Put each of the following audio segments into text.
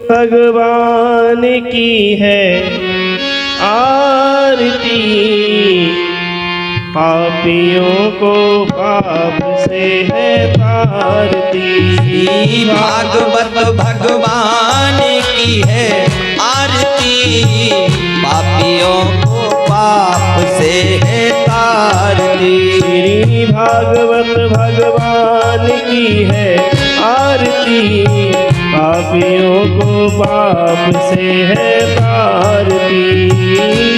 भगवान की है आरती, पापियों को पाप से है तारती। भागवत भगवान की है आरती, पापियों को पाप से है तारती। श्री भागवत भगवान की है आरती, पापियों को पाप से है तारती।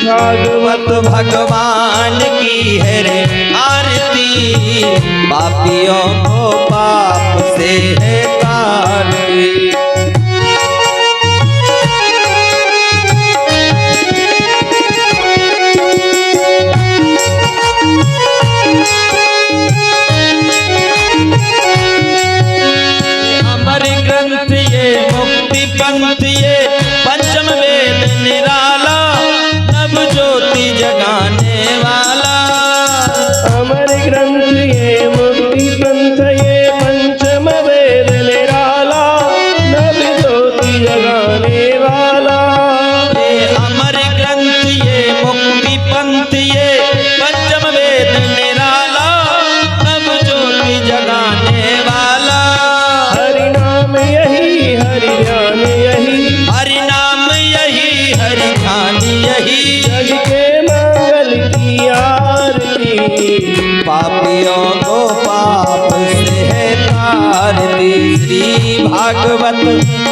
भागवत भगवान की है रे आरती, पापियों को पाप से है तारती। अमर ग्रंथ ये मुक्ति पंथ ये पंचम वेद निराला, नव ज्योति जगाने वाला। अमर ग्रंथ ये मुक्ति पंथ ये पंचम वेद निराला, नव ज्योति जगाने वाला। ये अमर ग्रंथ ये मुक्ति पंथ ये पंचम वेद निराला, नव ज्योति जगाने वाला। हरि नाम यही हरि ध्यान यही, हरि नाम यही हरि ध्यान यही, जग के मंगल की आरती। पापियों को पाप से है तारती। श्री भागवत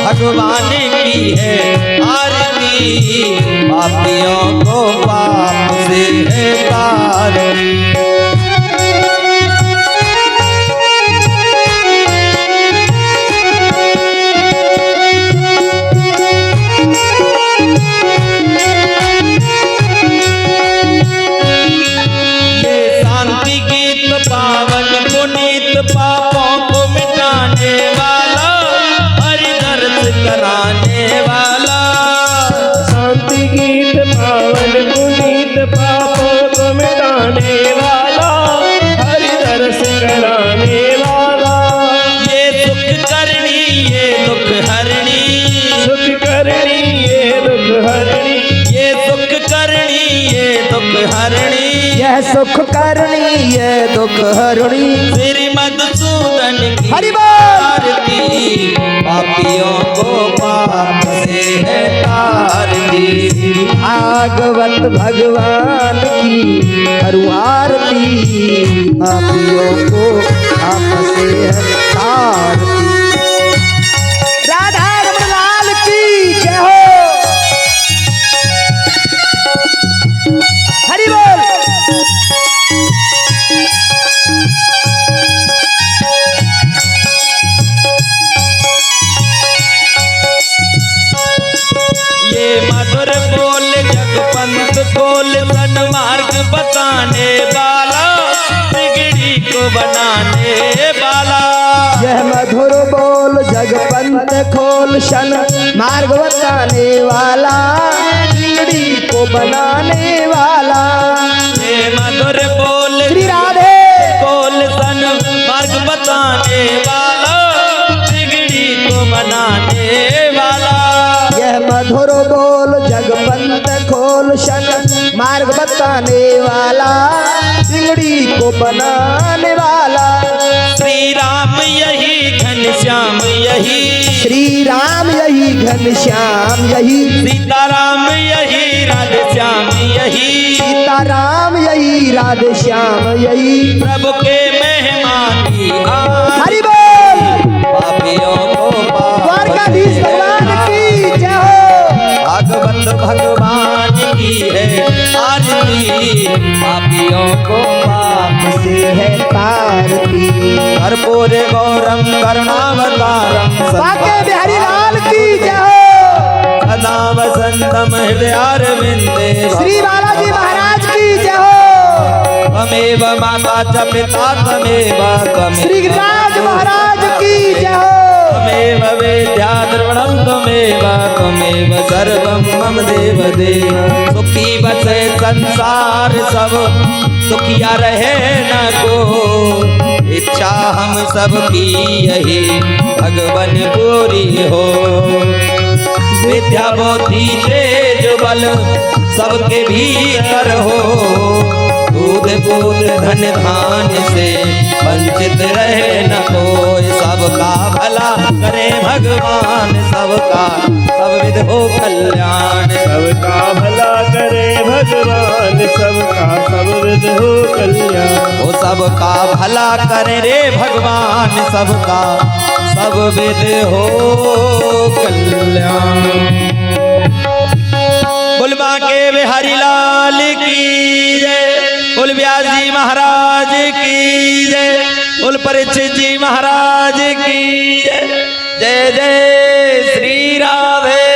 भगवान की है आरती, पापियों को पाप से है तारती। पावन पुनीत पापों को मिटाने वाला, हरि दर्श कराने वाला। शांति गीत पावन पुनीत पापों को मिटाने वाला, हरि दर्श कराने वाला। ये सुख करनी ये दुख हरणी, सुख करनी ये दुख हरणी, ये सुख करनी ये दुख हरणी, यह सुख करनी ये दुख हरणी। श्री मधुसूदन की हरि बोल। आरती, पापियों को पाप से है तारती। भागवत भगवान की करू आरती, पापियों को पाप से है तारती। राधा रमण लाल की जय हो। हरि बोल। ये मधुर बोल जगपंथ बोल सन्मार्ग बताने वाला, बिगड़ी को बनाने वाला। यह मधुर बोल जगपंथ खोल शन मार्ग बताने वाला, बिगड़ी को बनाने वाला। ये मधुर बोल श्री राधे बोल सन मार्ग बताने वाला, बिगड़ी को बनाने वाला। यह मधुर बोल जगपंथ खोल शन मार्ग बताने वाला, बिगड़ी को बनाने वाला। श्री राम यही घनश्याम यही, श्री राम यही घनश्याम यही, सीताराम यही राधेश्याम यही, सीताराम यही राधे श्याम यही। प्रभु के मेहमान की हरि बोल। पापियों को पाप द्वारकाधीश भगवान की जय हो। भागवत भगवान की है आरती, पापियों को पाप से है तारती। कर्पूर गौरम करुणावतारम बाके बिहारी लाल की जय हो। सदा वसंतम हृदयारविंदे, श्री बालाजी महाराज की जय हो। त्वमेव माता च पिता त्वमेव श्री गिरिराज महाराज की जय हो। त्वमेव वेद्या द्रविणं त्वमेव त्वमेव सर्वं मम देव देव। सुखी बसे संसार सब दुखिया रहे न को, इच्छा हम सब की यही भगवन पूरी हो। विद्या बुद्धि तेज बल सबके भीतर हो। दूध पूत धन धान से वंचित रहे न कोई, सबका भला करे भगवान, सबका सब विध हो कल्याण। सबका भला करे भगवान, सबका सब विध हो कल्याण। वो सबका भला करे रे भगवान, सबका सब विध हो कल्याण। बुलबा के बिहारी लाल की जय, बोल व्यास जी महाराज की जय, बोल परीक्षित जी महाराज की जय। जय जय श्री राधे।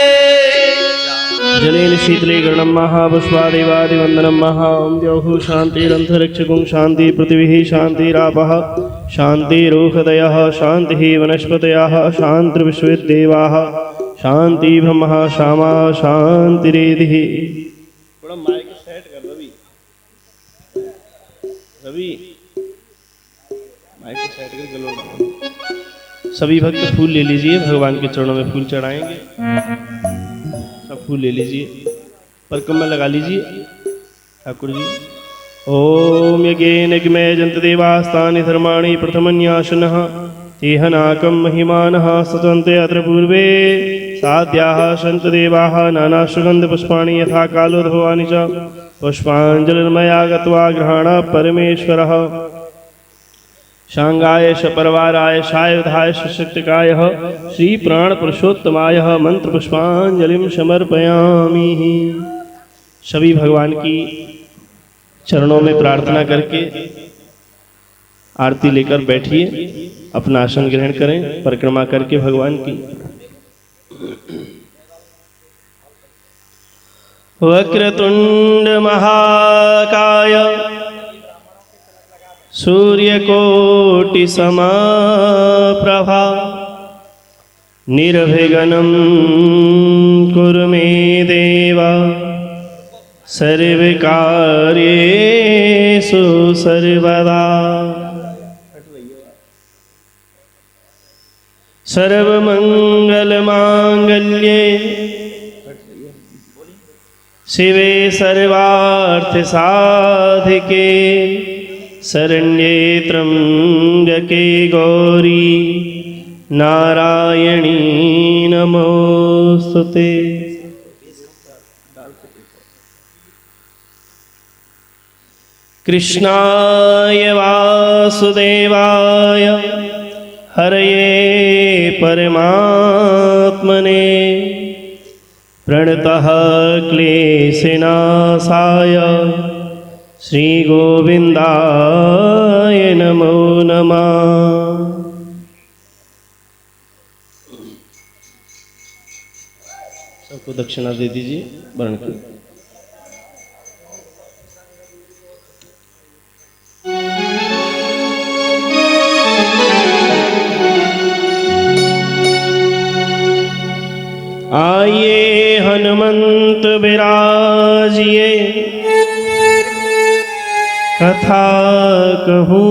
जलेन शीतले गणम महापुष्पादिवादिवंदनम महा। ओम द्यौः शान्तिरन्तरिक्षगुं शान्ति पृथिवीः शान्तिरापः शान्तिरोषधयः शान्तिः वनस्पतयः शान्तिर्विश्वेदेवाः शान्ति ब्रह्म श्यामा शान्तिरेधिः। थोड़ा माइक सेट कर रवि, रवि माइक सेट कर गलो। सभी भक्त फूल ले लीजिए, भगवान के चरणों में फूल चढ़ाएंगे। सब फूल ले लीजिए, परिक्रमा लगा लीजिए ठाकुर जी। ओम यज्ञेन यज्ञमय जंत देवास्तानि धर्माणि प्रथमन्यासनः तेहनाकं महिमानः सतन्ते अत्र पूर्वे साध्याः सन्त देवाः नाना सुगन्ध पुष्पाणि यथा कालोद्भवानि च पुष्पाञ्जलिर्मया गत्वा गृहाण परमेश्वरः। शांगाय शपरवाराय सायुधाय सशक्तिकाय श्री प्राण पुरुषोत्तमाय मंत्र पुष्पांजलिं समर्पयामि। सभी भगवान की चरणों में प्रार्थना करके आरती लेकर बैठिए, अपना आसन ग्रहण करें, परिक्रमा करके भगवान की। वक्रतुंड महाकाय सूर्यकोटि समप्रभा निर्विघ्नं कुरु मे देव सर्वकार्येषु सर्वदा। सर्वमंगलमांगल्ये शिवे सर्वार्थसाधिके शरण्ये त्र्यंबके गौरी नारायणी नमोस्तुते। कृष्णाय वासुदेवाय हरये परमात्मने प्रणतः क्लेशनाशाय श्रीगोविन्दाय नमो नमः। सबको दक्षिणा दे दीजिए, वर्ण कर। आइए हनुमंत विराजिए, कथा कहूँ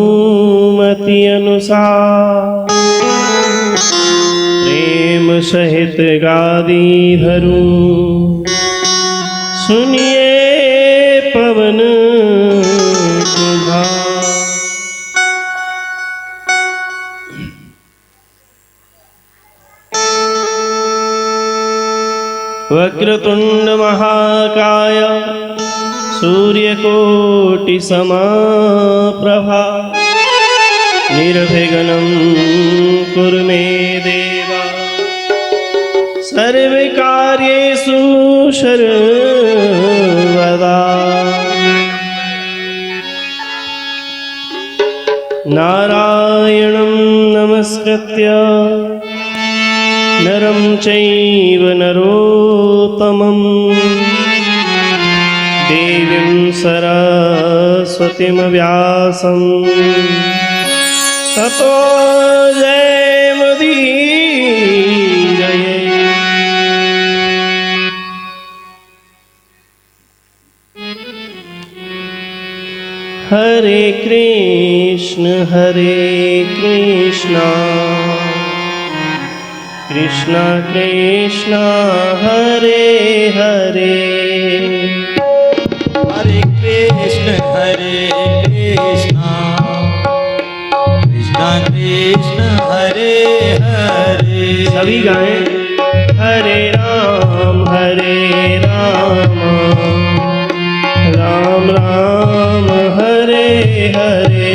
मति अनुसार प्रेम सहित गादी धरूं। सुनिए पवन कुमार, वक्रतुंड महाकाय सूर्यकोटि समप्रभा निर्विघ्नं कुरु मे देव सर्वकार्येषु सर्वदा। नारायणं नमस्कृत्य नरं चैव नरोत्तमं देवीं सरस्वतीं व्यासं ततो जयमुदीरये। हरे कृष्ण कृष्ण कृष्ण हरे हरे हरे कृष्ण कृष्ण कृष्ण हरे हरे। सभी गाएं। हरे राम राम राम हरे हरे।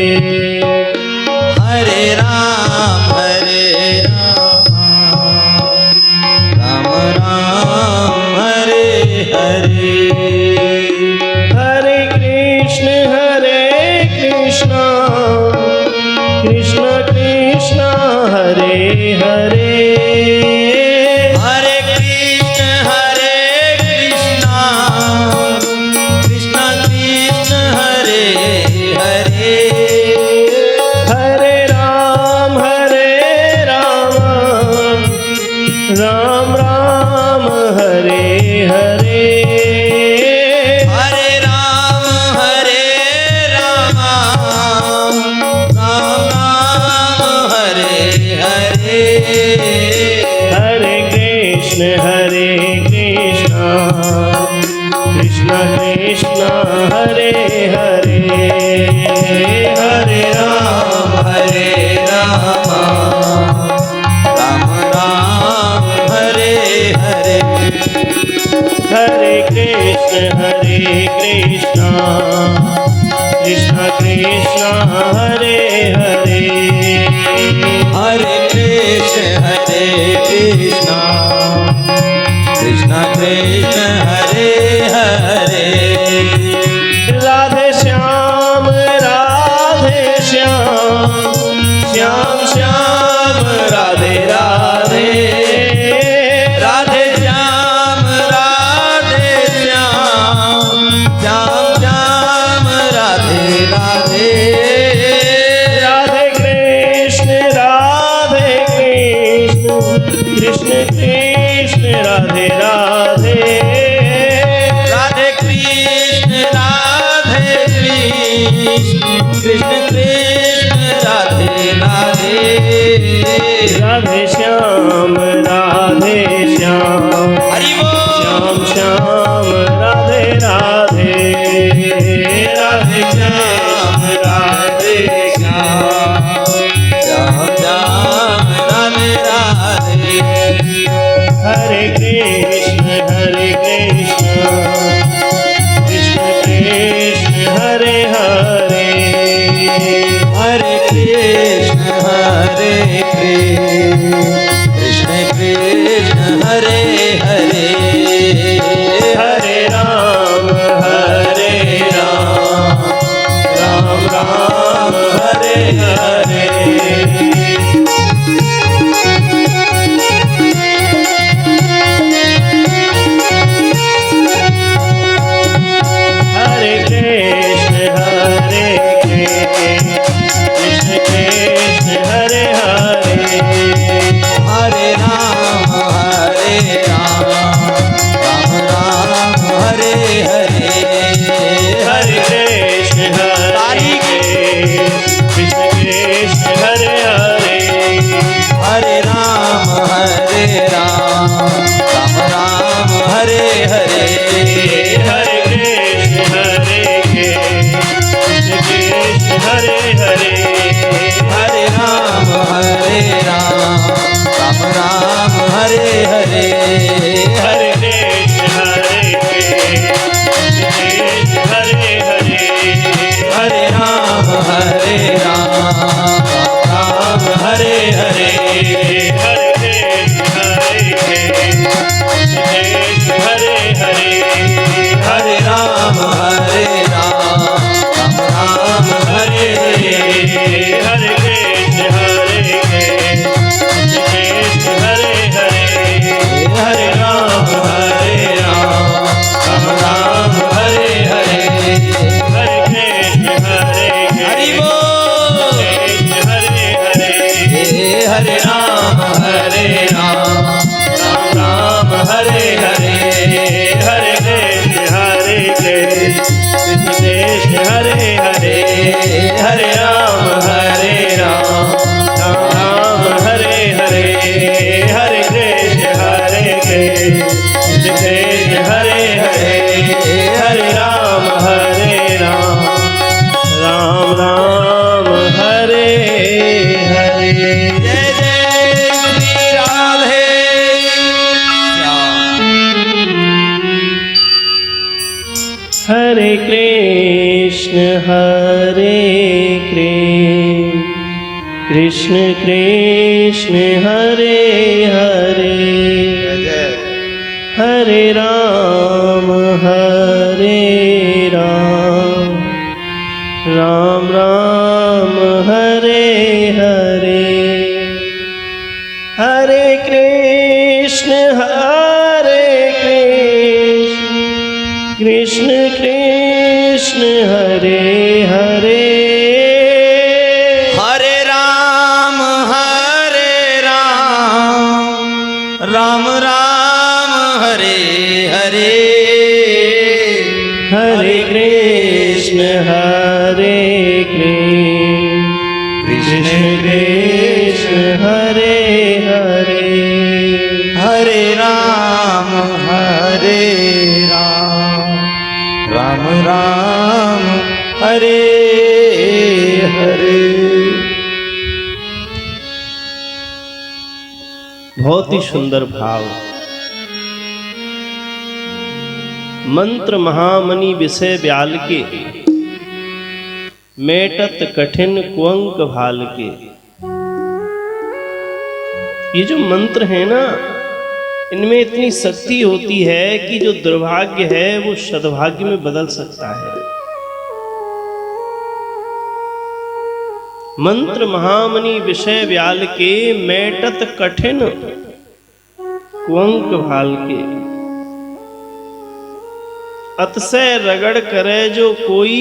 हरे राम राम राम हरे हरे। हरे कृष्ण कृष्ण कृष्ण हरे हरे। हरे कृष्ण कृष्ण कृष्ण हरे हरे। हरे राम राम राम हरे हरे। हरे राम राम राम हरे हरे। हरे कृष्ण कृष्ण कृष्ण हरे हरे। हरे राम राम राम हरे हरे। हरे कृष्ण कृष्ण कृष्ण हरे हरे। हरे कृष्ण कृष्ण कृष्ण हरे हरे। राधे श्याम श्याम श्याम राधे राधे। राधे श्याम श्याम श्याम राधे राधे। राधे कृष्ण कृष्ण कृष्ण राधे राधे। राधे कृष्ण कृष्ण कृष्ण राधे राधे। राधे श्याम हरि बोल। श्याम श्याम राधे राधे। राधे श्याम श्याम श्याम राधे राधे। हरे कृष्ण कृष्ण कृष्ण हरे हरे। हरे कृष्ण कृष्ण कृष्ण हरे हरे। हरे राम राम राम हरे हरे। हरे कृष्ण कृष्ण कृष्ण हरे हरे। हरे राम राम राम हरे हरे। हरे कृष्ण कृष्ण कृष्ण हरे हरे। हरे राम राम राम हरे हरे। हरे कृष्ण कृष्ण कृष्ण हरे हरे। हरे राम राम हरे हरे। हरे कृष्ण कृष्ण हरे हरे। हरे राम राम हरे हरे। हरे कृष्ण कृष्ण हरे हरे। हरे राम राम हरे हरे। हरे कृष्ण कृष्ण हरे हरे। हरे राम राम हरे हरे। हरे कृष्ण हरि बोल। कृष्ण हरे हरे। हरे राम राम हरे हरे। हरे कृष्ण कृष्ण हरे हरे। हरे राम राम हरे हरे। हरे हरे कृष्ण कृष्ण कृष्ण हरे हरे हरे राम राम राम हरे हरे हरे कृष्ण कृष्ण कृष्ण हरे हरे हरे राम राम राम हरे हरे हरे कृष्ण कृष्ण कृष्ण हरे हरे हरे राम राम राम हरे हरे। बहुत ही सुंदर भाव। मंत्र महामणि विषय ब्याल के, मेटत कठिन कुअंक भाल के। ये जो मंत्र है ना, इनमें इतनी शक्ति होती है कि जो दुर्भाग्य है वो सद्भाग्य में बदल सकता है। मंत्र महामणि विषय व्याल के, मेटत कठिन कुअंक भाल के। अतसय रगड़ करे जो कोई,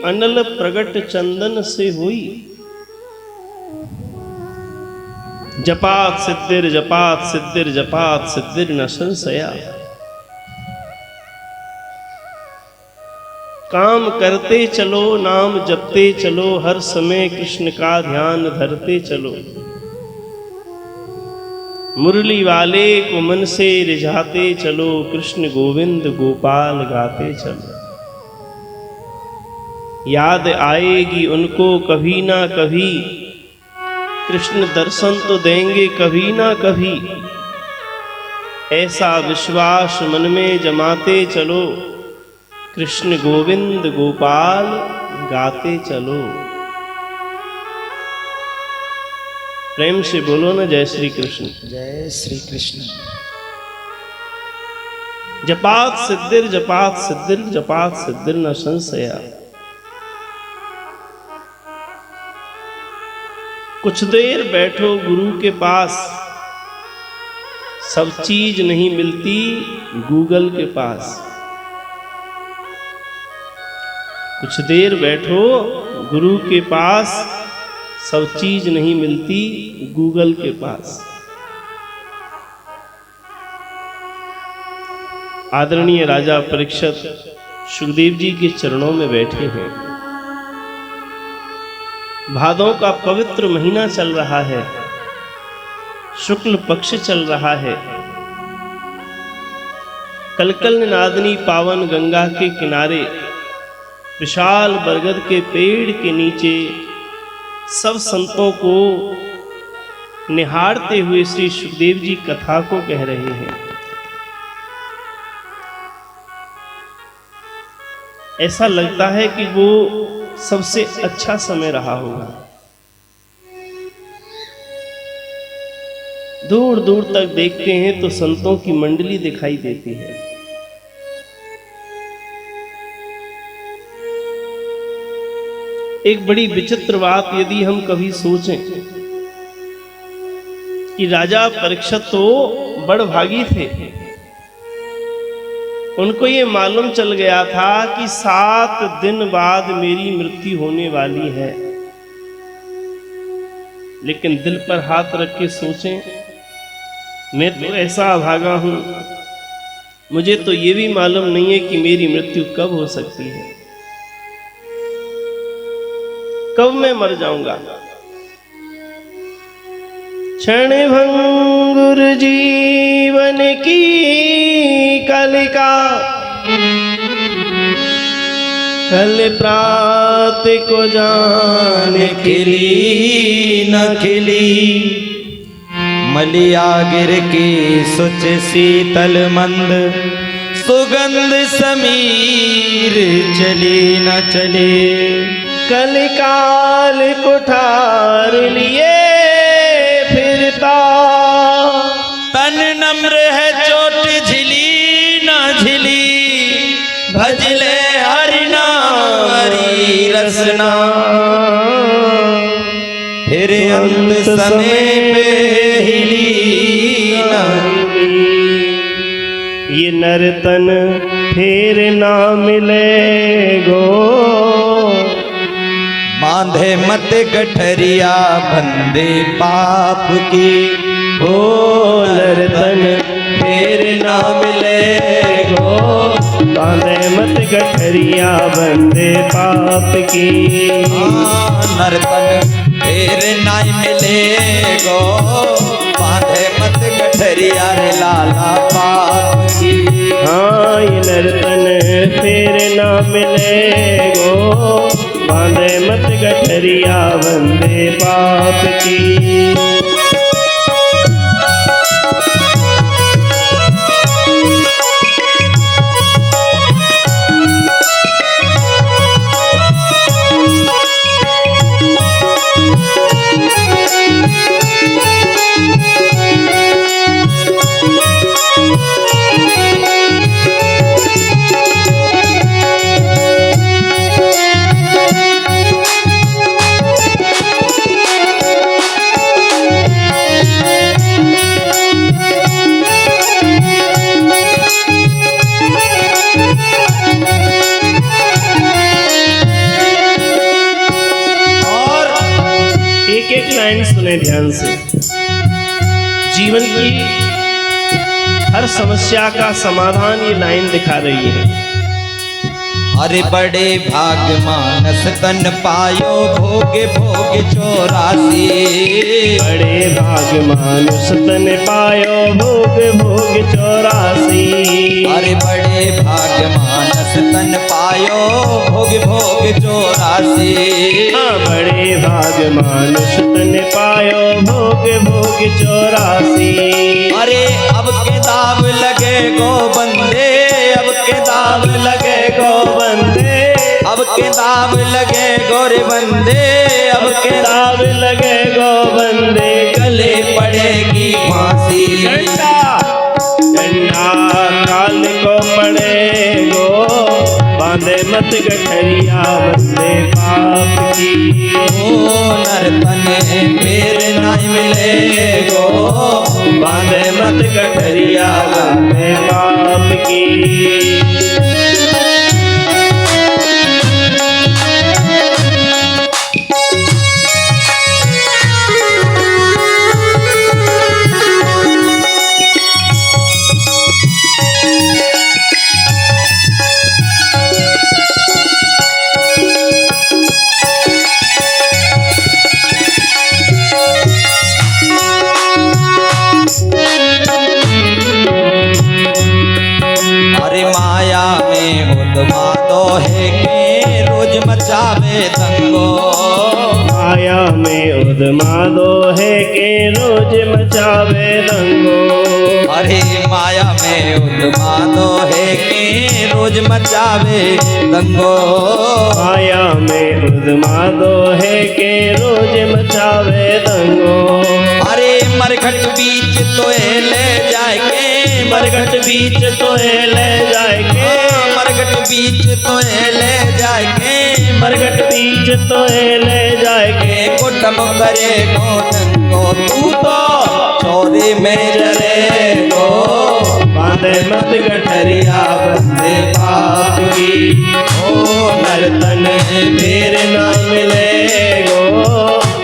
अनल प्रगट चंदन से हुई। जपात सिद्धिर जपात सिद्धिर जपात सिद्धिर न संशया। काम करते चलो, नाम जपते चलो, हर समय कृष्ण का ध्यान धरते चलो। मुरली वाले को मन से रिझाते चलो, कृष्ण गोविंद गोपाल गाते चलो। याद आएगी उनको कभी ना कभी, कृष्ण दर्शन तो देंगे कभी ना कभी। ऐसा विश्वास मन में जमाते चलो, कृष्ण गोविंद गोपाल गाते चलो। प्रेम से बोलो ना, जय श्री कृष्ण। जय श्री कृष्ण। जपात सिद्धिर जपात सिद्धिर जपात सिद्धिर न संशया। कुछ देर बैठो गुरु के पास, सब चीज नहीं मिलती गूगल के पास। कुछ देर बैठो गुरु के पास, सब चीज नहीं मिलती गूगल के पास। आदरणीय राजा परीक्षित सुखदेव जी के चरणों में बैठे हैं। भादों का पवित्र महीना चल रहा है, शुक्ल पक्ष चल रहा है। कलकल नादनी पावन गंगा के किनारे, विशाल बरगद के पेड़ के नीचे सब संतों को निहारते हुए श्री सुखदेव जी कथा को कह रहे हैं। ऐसा लगता है कि वो सबसे अच्छा समय रहा होगा। दूर दूर तक देखते हैं तो संतों की मंडली दिखाई देती है। एक बड़ी विचित्र बात यदि हम कभी सोचें कि राजा परीक्षित तो बड़भागी थे। उनको ये मालूम चल गया था कि 7 दिन बाद मेरी मृत्यु होने वाली है। लेकिन दिल पर हाथ रख के सोचें, मैं तो ऐसा अभागा हूं, मुझे तो ये भी मालूम नहीं है कि मेरी मृत्यु कब हो सकती है, कब मैं मर जाऊंगा। क्षण भंगुर जीवन की कलिका, कल प्रात को जान खिली न खिली, मलिया गिर की सुच शीतल मंद, सुगंध समीर चले न चले। कलिकाल कुठार लिए फिरता, तन नम्र है चोट झिली न झिली, भजले हरि नाम हरि रसना। फिर अंत समय पे हिली न ये नर्तन फिर ना मिले गो। बांधे मत गठरिया बंदे पाप की, ओ नर्तन फिर ना मिले गो। बांधे मत गठरिया बंदे पाप की। नर्तन फिर नहीं मिले गो, बांधे मत गठरिया रे लाला पाप की। हाँ ये नर्तन फिर ना मिले गो। बांधे मत गठरिया बंदे पाप की। लाइन सुने ध्यान से। जीवन की हर समस्या का समाधान ये लाइन दिखा रही है। अरे बड़े भाग मानस तन पायो भोगे भोगे 84। बड़े भाग मानुष तन पायो भोग भोग 84। अरे बड़े भाग मानस तन पायो भोग भोग 84। हाँ बड़े भाग मानुष तन पायो भोग भोग 84। अरे अब के दाव लगे गो बंदे, अब के दाव लगे गो बंदे, अब के दाव लगे गोरे बंदे, अब के दाव लगे गो बंदे। गले पड़ेगी फांसी, डंडा डंडा काल को पड़े गो। बांधे मत गठरिया बंदे पाप की। ओ नर्तन फिर नहीं मिले गो, बांधे मत गठरिया बंदे पाप की। मचावे दंगो, माया में उन्मादो है के रोज मचावे दंगो। अरे माया में उन्मादो है के रोज मचावे दंगो। माया में उन्मादो है के रोज मचावे दंगो। अरे मरघट बीच तो ले जाए के, मरघट बीच तो ले जाए के, मरघट बीच तो ले जाए के, मरघट बीच तो ले जाए के। कुटम करे गो दंगो, तू तो चोरी में जरे गो। बांधे मत गठरिया बंदे पाप की। ओ नर्तन फिर ना मिले गो।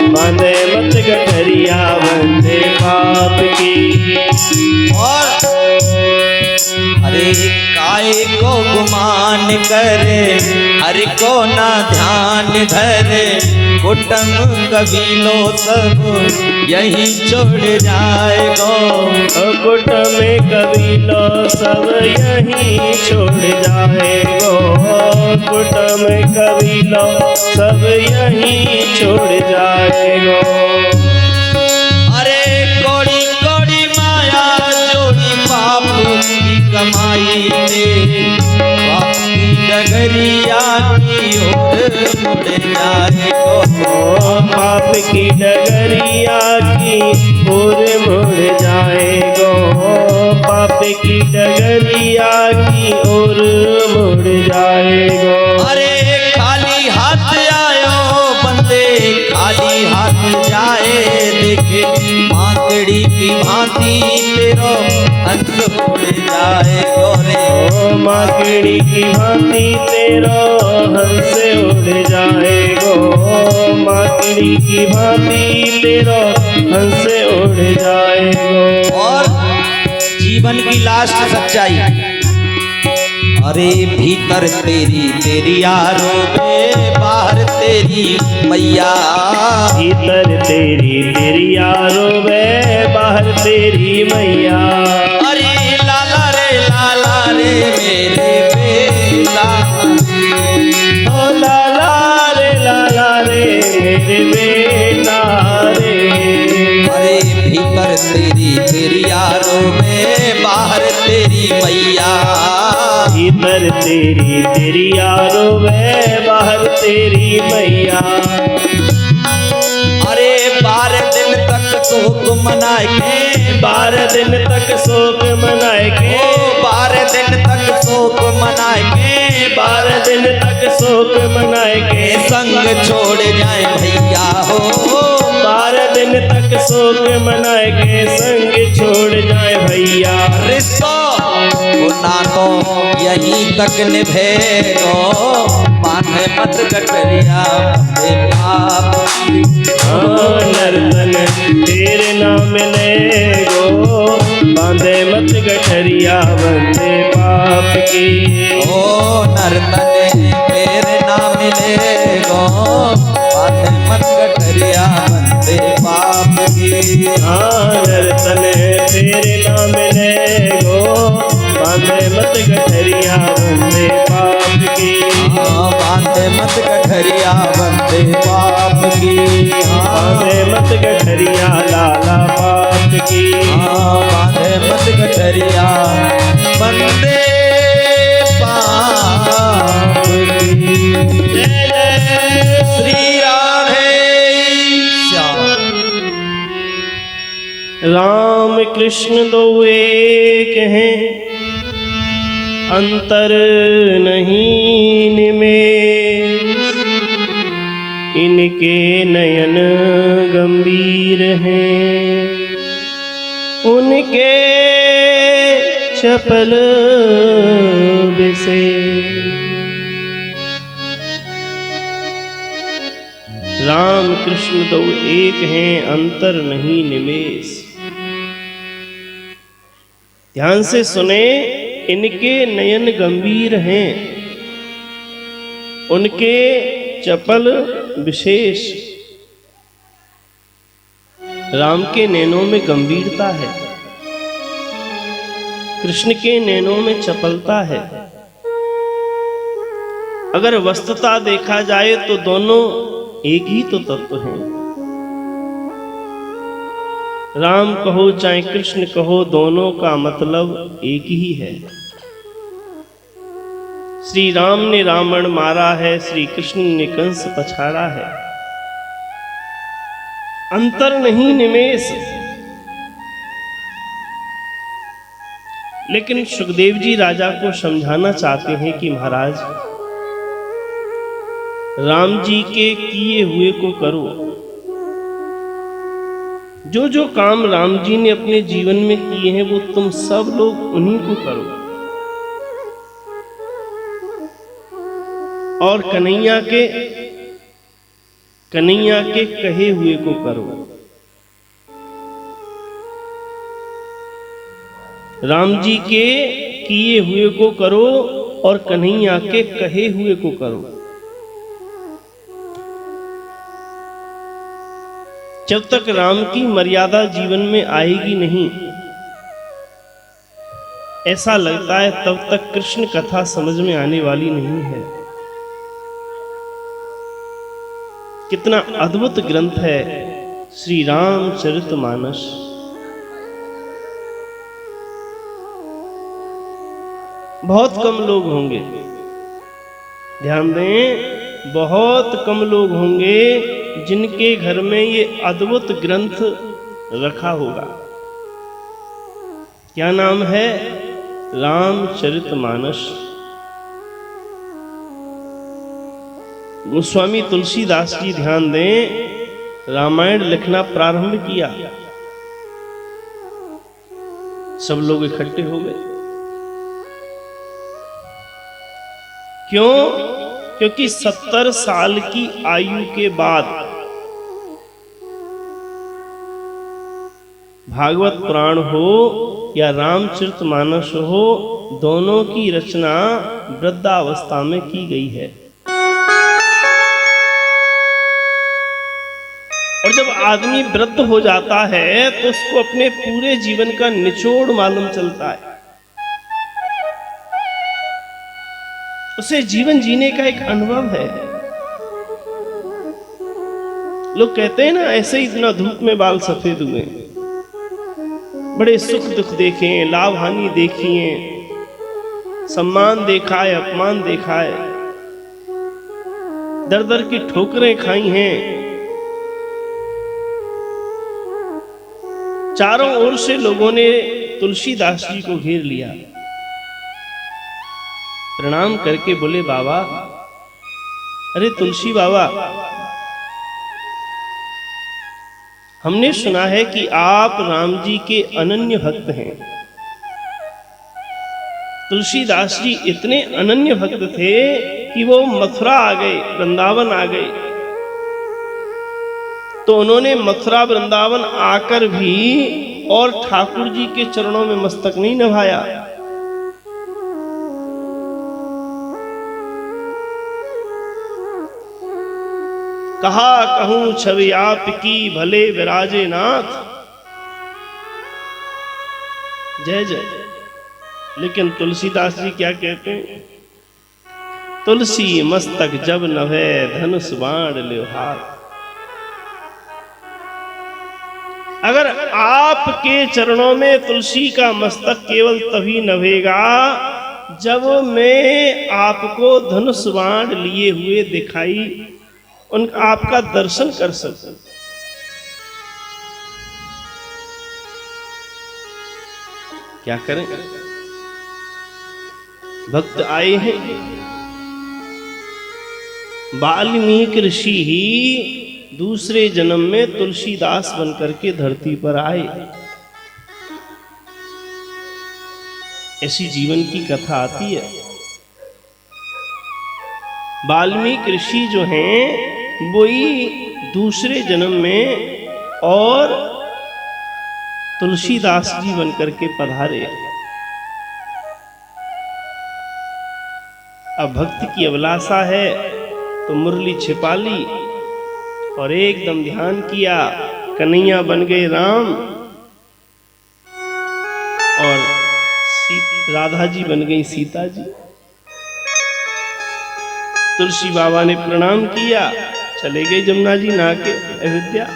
बांधे मत गठरिया बंदे पाप की। और अरे काय को गुमान करे, हरि को ना ध्यान धरे। कुटुंब कबीलों सब यही छोड़ जाएगो, कुटुंब कबीलों सब यही छोड़ जाएगो। कुटुंब कबीलों सब यही छोड़ जाएगो। अरे कोड़ी कोड़ी माया जोड़ी पाप की कमाई में, ओर मुड़ जाएगो, पाप की डगरिया की ओर मुड़ जाएगो। अरे खाली हाथ आयो बंदे, खाली हाथ जाए, देखे माकड़ी की भांति तेरो हंस उड़ जाए गोरे। ओ माकड़ी की भांति तेरो हंस उड़ जाएगो, माकड़ी की भांति तेरो हंस उड़ जाएगो। और जीवन की लास्ट सच्चाई, अरे भीतर तेरी तेरी यारो में, बाहर तेरी मैया। भीतर तेरी तेरी यारो वे, बाहर तेरी मैया। अरे लाला रे मेरे बेला, ओ लाला रे मेरे बेटा रे। अरे भीतर तेरी तेरी यारो में, बाहर तेरी मैया। भीतर तेरी तेरी यारो वे, बाहर तेरी मैया। अरे 12 दिन तक शोक मनाए के, 12 दिन तक शोक मनाए के, 12 दिन तक शोक मनाए के, 12 दिन तक शोक मनाए के, संग छोड़ जाए भैया हो। 12 दिन तक शोक मनाए के, संग छोड़ जाए भैया। रिश्तो नातो यहीं तक निभेगो, माने मत गठरिया बंदे पाप की। नर्तन तेरे नाम लेगो, बांधे मत गठरिया बंदे पाप की। ओ नर्तन तेरे नाम लेगो, बांधे मत गठरिया बंदे पाप की। नर्तन तेरे नाम लेगो, बांधे मत गठरिया बंदे पाप की। बांधे मत गठरिया बंदे पाप की। बांधे मत गठरिया लाला पाप की। बांधे मत गठरिया बंदे पाप की। जय जय श्री राधे श्याम। राम कृष्ण दो एक हैं, अंतर नहीं निमेष, इनके नयन गंभीर हैं, उनके चपल विशेष। राम कृष्ण दो एक हैं, अंतर नहीं निमेष। ध्यान से सुने, इनके नयन गंभीर हैं, उनके चपल विशेष। राम के नैनों में गंभीरता है, कृष्ण के नैनों में चपलता है। अगर वस्तुता देखा जाए तो दोनों एक ही तो तत्व हैं। राम कहो चाहे कृष्ण कहो, दोनों का मतलब एक ही है। श्री राम ने रावण मारा है, श्री कृष्ण ने कंस पछाड़ा है। अंतर नहीं निमेष। लेकिन सुखदेव जी राजा को समझाना चाहते हैं कि महाराज, राम जी के किए हुए को करो। जो जो काम राम जी ने अपने जीवन में किए हैं, वो तुम सब लोग उन्हीं को करो। और कन्हैया के कहे हुए को करो। राम जी के किए हुए को करो और कन्हैया के कहे हुए को करो। जब तक राम की मर्यादा जीवन में आएगी नहीं, ऐसा लगता है तब तक कृष्ण कथा समझ में आने वाली नहीं है। कितना अद्भुत ग्रंथ है श्री रामचरितमानस। बहुत कम लोग होंगे, ध्यान दें, बहुत कम लोग होंगे जिनके घर में ये अद्भुत ग्रंथ रखा होगा। क्या नाम है? रामचरितमानस। गोस्वामी तुलसीदास जी ध्यान दें, रामायण लिखना प्रारंभ किया, सब लोग इकट्ठे हो गए। क्यों? क्योंकि 70 साल की आयु के बाद भागवत पुराण हो या रामचरितमानस हो, दोनों की रचना वृद्धावस्था में की गई है। और जब आदमी वृद्ध हो जाता है तो उसको अपने पूरे जीवन का निचोड़ मालूम चलता है, उसे जीवन जीने का एक अनुभव है। लोग कहते हैं ना, ऐसे ही इतना धूप में बाल सफेद हुए, बड़े सुख दुख देखे, लाभ हानि देखी है, सम्मान देखा है, अपमान देखा है, दर दर की ठोकरें खाई हैं, चारों ओर से लोगों ने तुलसीदास जी को घेर लिया, प्रणाम करके बोले, बाबा, अरे तुलसी बाबा, हमने सुना है कि आप राम जी के अनन्य भक्त हैं। तुलसीदास जी इतने अनन्य भक्त थे कि वो मथुरा आ गए, वृंदावन आ गए, तो उन्होंने मथुरा वृंदावन आकर भी और ठाकुर जी के चरणों में मस्तक नहीं नभाया। कहा कहूं छवि आपकी भले विराजे नाथ, जय जय। लेकिन तुलसीदास जी क्या कहते हैं? तुलसी मस्तक जब नभे धनुष बाण ल्यो हाथ। अगर आपके चरणों में तुलसी का मस्तक केवल तभी नभेगा जब मैं आपको धनुष बाण लिए हुए दिखाई, आपका दर्शन कर सकूं। क्या करें? भक्त आए हैं, वाल्मीकि ऋषि ही दूसरे जन्म में तुलसीदास बनकर के धरती पर आए। ऐसी जीवन की कथा आती है। वाल्मीकि ऋषि जो हैं वो ही दूसरे जन्म में और तुलसीदास जी बनकर के पधारे। अब भक्त की अभिलाषा है तो मुरली छिपा ली और एकदम ध्यान किया, कन्हैया बन गए राम और राधा जी बन गई सीता जी। तुलसी बाबा ने प्रणाम किया, चले गए जमुना जी नहा के अयोध्या,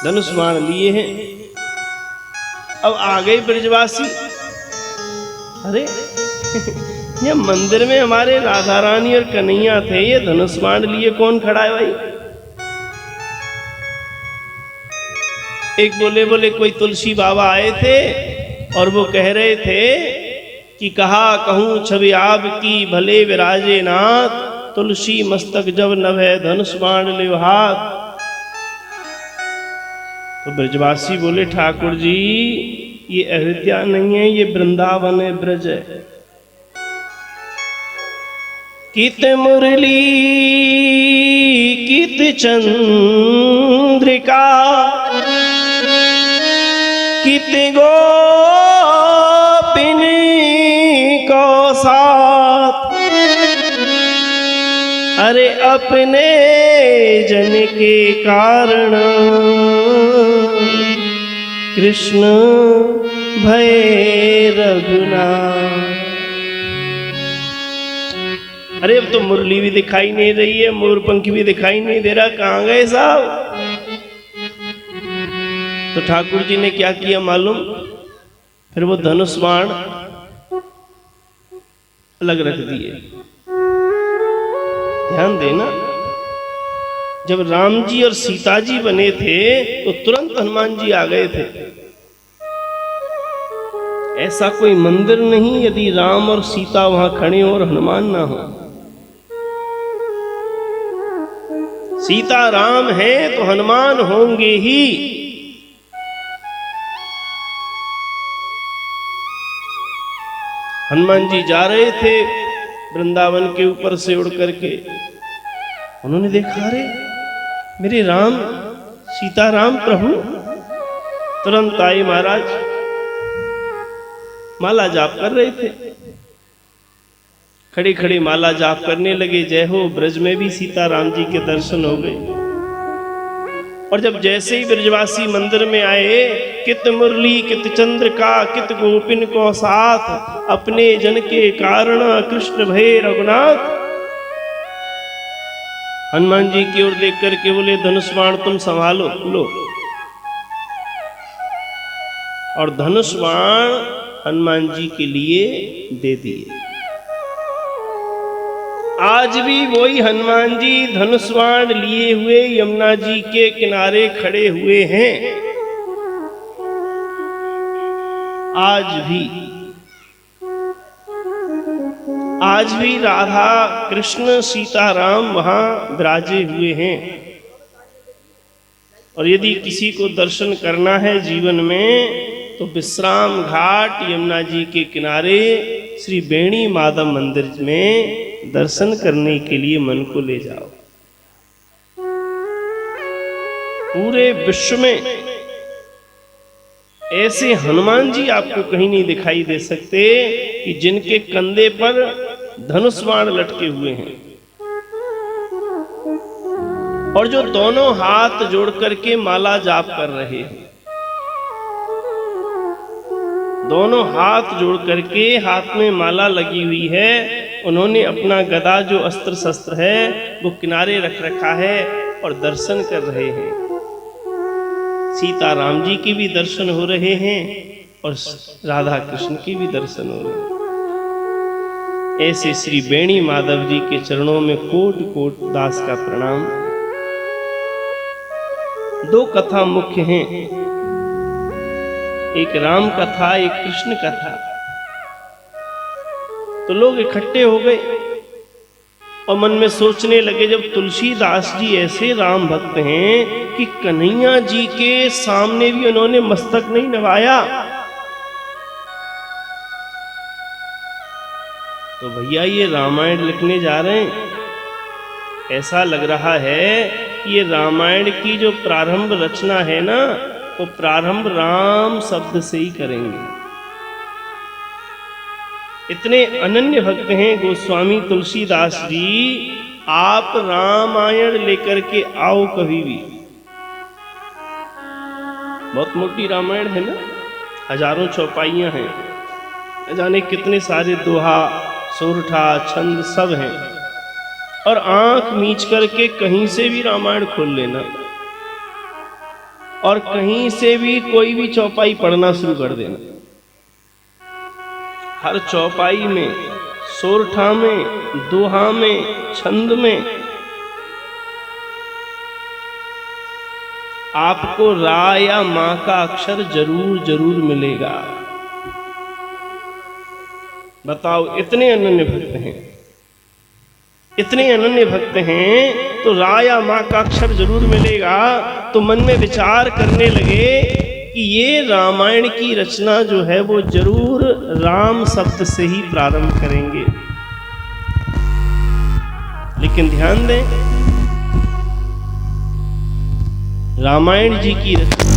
धनुष बाण लिए हैं। अब आ गए ब्रजवासी। अरे ये मंदिर में हमारे राधा रानी और कन्हैया थे, ये धनुष बाण लिए कौन खड़ा है भाई? एक बोले कोई तुलसी बाबा आए थे और वो कह रहे थे कि कहा कहूं छवि आपकी भले विराजे नाथ, तुलसी मस्तक जब नभे धनुष बाण ल्यो हाथ। तो ब्रजवासी बोले, ठाकुर जी ये अयोध्या नहीं है, ये वृंदावन है, ब्रज है। कित मुरली कित चंद्रिका कित गोपिनी को साथ, अरे अपने जन के कारण कृष्ण भय रघुनाथ। अरे अब तो मुरली भी दिखाई नहीं रही है, मोरपंख भी दिखाई नहीं दे रहा, कहां गए साहब? तो ठाकुर जी ने क्या किया मालूम? फिर वो धनुष बाण अलग रख दिए। ध्यान देना, जब राम जी और सीता जी बने थे तो तुरंत हनुमान जी आ गए थे। ऐसा कोई मंदिर नहीं यदि राम और सीता वहां खड़े हो और हनुमान ना हो। सीता राम है तो हनुमान होंगे ही। हनुमान जी जा रहे थे वृंदावन के ऊपर से उड़ करके, उन्होंने देखा अरे मेरे राम सीताराम प्रभु। तुरंत आए महाराज, माला जाप कर रहे थे, खड़े खड़े माला जाप करने लगे। जय हो, ब्रज में भी सीताराम जी के दर्शन हो गए। और जब जैसे ही ब्रजवासी मंदिर में आए, कित मुरली कित चंद्रिका कित गोपिन को साथ, अपने जन के कारण कृष्ण भय रघुनाथ। हनुमान जी की ओर देख करके बोले धनुष बाण तुम संभालो, लो। और धनुष बाण हनुमान जी के लिए दे दिए। आज भी वही हनुमान जी धनुष बाण लिए हुए यमुना जी के किनारे खड़े हुए हैं। आज भी राधा कृष्ण सीताराम वहां विराजे हुए हैं। और यदि किसी को दर्शन करना है जीवन में तो विश्राम घाट यमुना जी के किनारे श्री बेणी माधव मंदिर में दर्शन करने के लिए मन को ले जाओ। पूरे विश्व में ऐसे हनुमान जी आपको कहीं नहीं दिखाई दे सकते कि जिनके कंधे पर धनुष बाण लटके हुए हैं और जो दोनों हाथ जोड़ करके माला जाप कर रहे हैं। दोनों हाथ जोड़ करके हाथ में माला लगी हुई है। उन्होंने अपना गदा जो अस्त्र शस्त्र है वो किनारे रख रखा है और दर्शन कर रहे हैं। सीता राम जी के भी दर्शन हो रहे हैं और राधा कृष्ण के भी दर्शन हो रहे हैं। ऐसे श्री बेणी माधव जी के चरणों में कोट कोट दास का प्रणाम। दो कथा मुख्य हैं, एक राम कथा एक कृष्ण कथा। तो लोग इकट्ठे हो गए और मन में सोचने लगे जब तुलसीदास जी ऐसे राम भक्त हैं कि कन्हैया जी के सामने भी उन्होंने मस्तक नहीं नवाया, तो भैया ये रामायण लिखने जा रहे हैं। ऐसा लग रहा है कि ये रामायण की जो प्रारंभ रचना है ना, वो प्रारंभ राम शब्द से ही करेंगे। इतने अनन्य भक्त हैं गोस्वामी तुलसीदास जी। आप रामायण लेकर के आओ कभी भी। बहुत मोटी रामायण है ना, हजारों चौपाइयां हैं, न जाने कितने सारे दोहा सोरठा छंद सब हैं। और आंख मीच करके कहीं से भी रामायण खोल लेना और कहीं से भी कोई भी चौपाई पढ़ना शुरू कर देना। हर चौपाई में, सोरठा में, दोहा में, छंद में आपको रा या मां का अक्षर जरूर जरूर मिलेगा। बताओ, इतने अनन्य भक्त हैं, इतने अनन्य भक्त हैं तो रा या मां का अक्षर जरूर मिलेगा। तो मन में विचार करने लगे कि ये रामायण की रचना जो है वो जरूर राम शब्द से ही प्रारंभ करेंगे। लेकिन ध्यान दें, रामायण जी की रचना,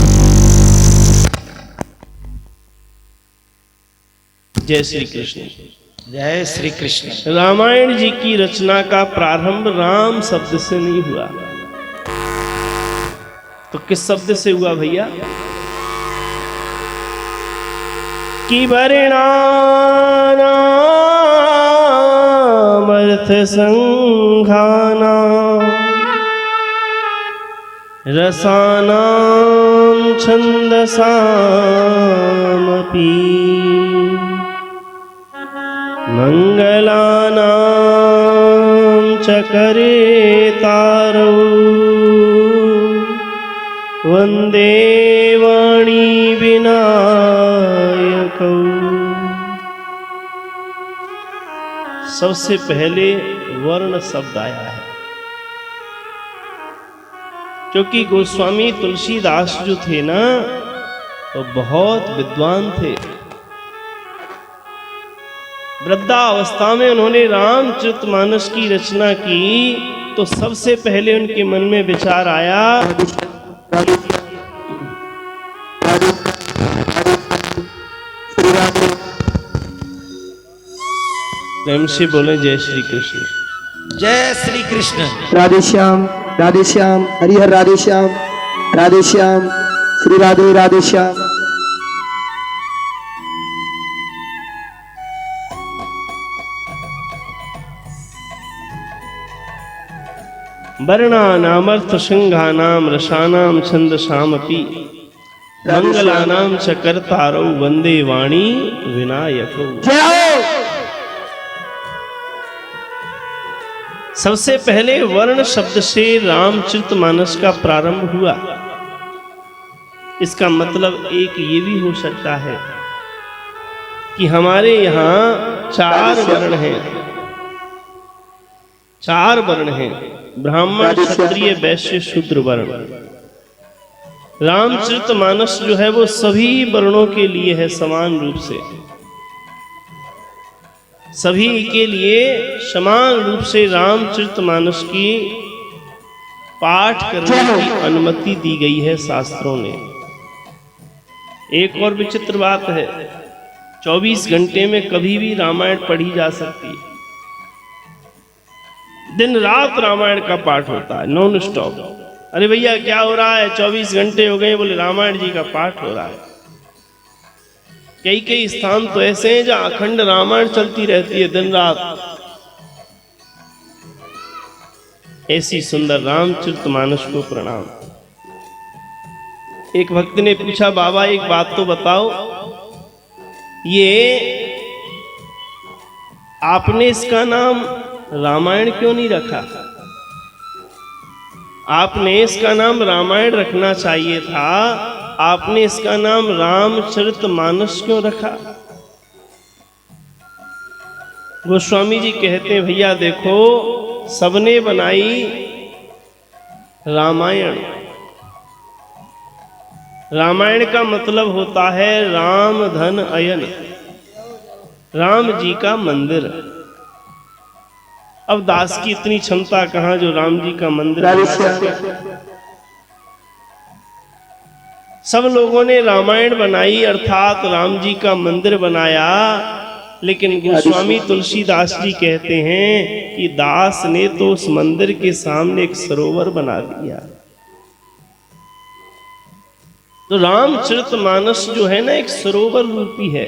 जय श्री कृष्ण, जय श्री कृष्ण। रामायण जी की रचना का प्रारंभ राम शब्द से नहीं हुआ, तो किस शब्द से हुआ भैया? कि वर्णानामर्थ संघाना रसानां छन्दसामपि मंगलानां च करे तारौ वंदे वाणी विनायकौ। सबसे पहले वर्ण शब्द आया है, क्योंकि गोस्वामी तुलसीदास जो थे ना वो बहुत विद्वान थे। वृद्धावस्था में उन्होंने रामचरितमानस की रचना की तो सबसे पहले उनके मन में विचार आया, प्रेम से बोले जय श्री कृष्ण। जय श्री कृष्ण। राधे श्याम हरिहर राधे श्याम श्री राधे राधे श्याम। वर्णानामर्थ संघानाम रसानाम छंदसामपि मंगलानाम च कर्तारौ वंदे वाणी विनायकौ। सबसे पहले वर्ण शब्द से रामचरितमानस का प्रारंभ हुआ। इसका मतलब एक ये भी हो सकता है कि हमारे यहाँ चार वर्ण हैं, ब्राह्मण क्षत्रिय वैश्य शूद्र वर्ण। रामचरितमानस जो है वो सभी वर्णों के लिए है, समान रूप से सभी के लिए समान रूप से रामचरितमानस की पाठ करने की अनुमति दी गई है शास्त्रों ने। एक और विचित्र बात है, 24 घंटे में कभी भी रामायण पढ़ी जा सकती है। दिन रात रामायण का पाठ होता है, नॉन स्टॉप। अरे भैया क्या हो रहा है, 24 घंटे हो गए, बोले रामायण जी का पाठ हो रहा है। कई स्थान तो ऐसे हैं जहां अखंड रामायण चलती रहती है दिन रात। ऐसी सुंदर रामचरितमानस को प्रणाम। एक भक्त ने पूछा, बाबा एक बात तो बताओ, ये आपने इसका नाम रामायण क्यों नहीं रखा? आपने इसका नाम रामायण रखना चाहिए था, आपने इसका नाम रामचरितमानस क्यों रखा? गोस्वामी जी कहते हैं, भैया देखो, सबने बनाई रामायण। रामायण का मतलब होता है राम धन अयन, राम जी का मंदिर। अब दास की इतनी क्षमता कहां जो राम जी का मंदिर बना सके। सब लोगों ने रामायण बनाई अर्थात राम जी का मंदिर बनाया, लेकिन गोस्वामी तुलसीदास जी कहते हैं कि दास ने तो उस मंदिर के सामने एक सरोवर बना दिया। तो रामचरितमानस जो है ना, एक सरोवर रूपी है।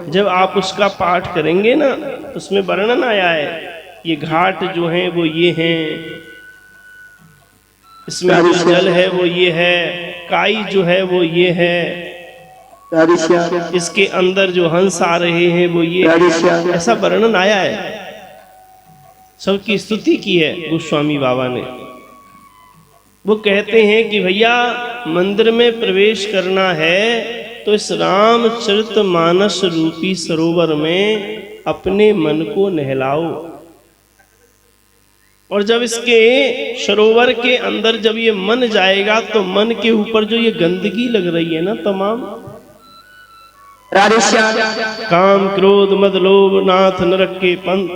जब आप उसका पाठ करेंगे ना, उसमें वर्णन आया है, ये घाट जो हैं वो ये हैं, इसमें जो जल है वो ये है, काई जो है वो ये है, इसके अंदर जो हंस आ रहे हैं वो ये है। ऐसा वर्णन आया है, सबकी स्तुति की है गोस्वामी बाबा ने। वो कहते हैं कि भैया मंदिर में प्रवेश करना है तो इस रामचरितमानस रूपी सरोवर में अपने मन को नहलाओ। और जब इसके सरोवर के अंदर जब ये मन जाएगा तो मन के ऊपर जो ये गंदगी लग रही है ना, तमाम काम क्रोध मद लोभ नाथ नरक के पंथ,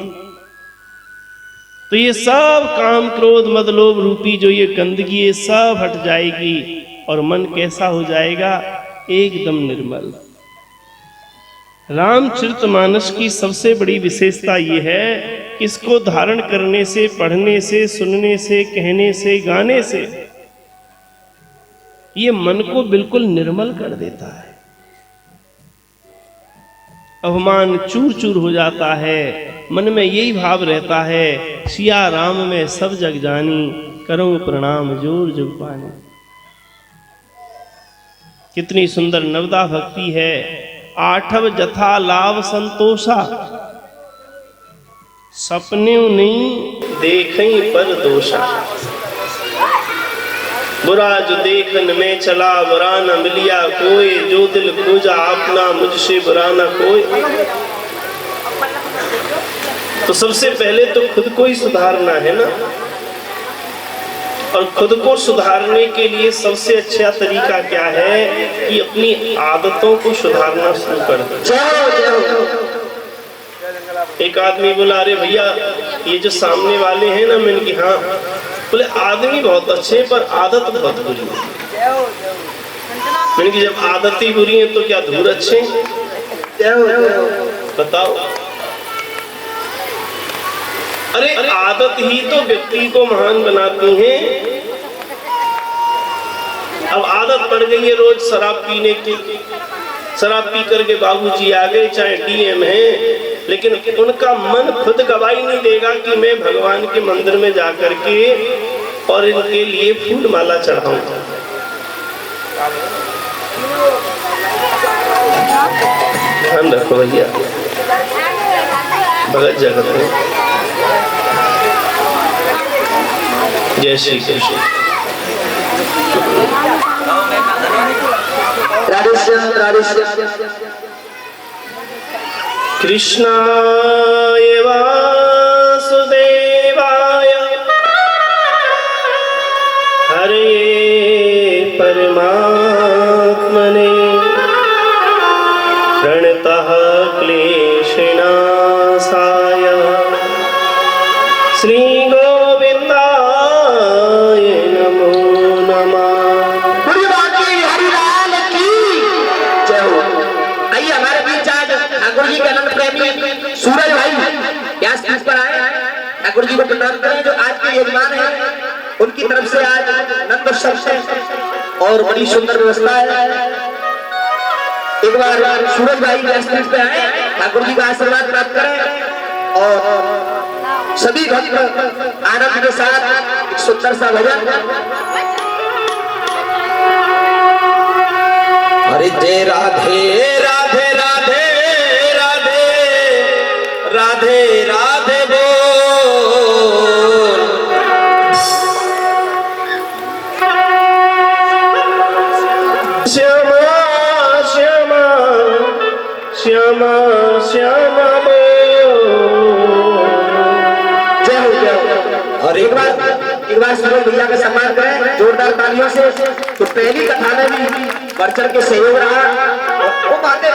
तो ये सब काम क्रोध मद लोभ रूपी जो ये गंदगी है सब हट जाएगी और मन कैसा हो जाएगा, एकदम निर्मल। रामचरितमानस की सबसे बड़ी विशेषता ये है कि इसको धारण करने से, पढ़ने से, सुनने से, कहने से, गाने से ये मन को बिल्कुल निर्मल कर देता है। अभिमान चूर चूर हो जाता है, मन में यही भाव रहता है, सिया राम में सब जग जानी, करूं प्रणाम जोर जुग पानी। कितनी सुंदर नवदा भक्ति है। आठव जथा लाभ संतोषा, सपने नहीं देखें पर दोषा। बुरा जो देखन में चला बुरा न मिलिया कोई, जो दिल खोजा अपना मुझसे बुरा न कोई। तो सबसे पहले तो खुद को ही सुधारना है ना, और खुद को सुधारने के लिए सबसे अच्छा तरीका क्या है कि अपनी आदतों को सुधारना शुरू कर दो। एक आदमी बोला, अरे भैया ये जो सामने वाले हैं ना, मैंने कहा हाँ। बोले आदमी बहुत अच्छे पर आदत बहुत बुरी है। मैंने कहा जब आदत ही बुरी है तो क्या धूर अच्छे? बताओ। अरे आदत ही तो व्यक्ति को महान बनाती है। अब आदत पड़ गई है रोज शराब पीने की, शराब पी करके बाबूजी आ गए चाहे डीएम है, लेकिन उनका मन खुद गवाही नहीं देगा कि मैं भगवान के मंदिर में जाकर के और इनके लिए फूल माला चढ़ाऊं। ध्यान रखो भैया, भगत जगत में। जय श्री कृष्ण। कृष्णाय वासुदेवाय हरे परमात्मने प्रणतः क्लेशनाशाय श्री गोविंदाय नमो नमः। ठाकुर जी के अनंत प्रेमी सूरज भाई व्यास पीठ पर आए, ठाकुर जी को प्रणाम करें जो आज के यजमान हैं। उनकी तरफ से आज नंद उत्सव और बड़ी सुंदर व्यवस्था है। एक बार सूरज भाई व्यास पीठ पे आए, ठाकुर जी का आशीर्वाद प्राप्त करें और सभी भक्त आनंद के साथ एक सुंदर सा भजन। अरे जय राधे राधे राधे राधे राधे राधे बोल। श्यामा श्यामा श्यामा श्यामा जय हो जय हो। और एक बार सूरज भैया का सम्मान करें जोरदार तालियों से। तो पहली कथा में भी बढ़ चढ़ के सहयोग रहा। वो बातें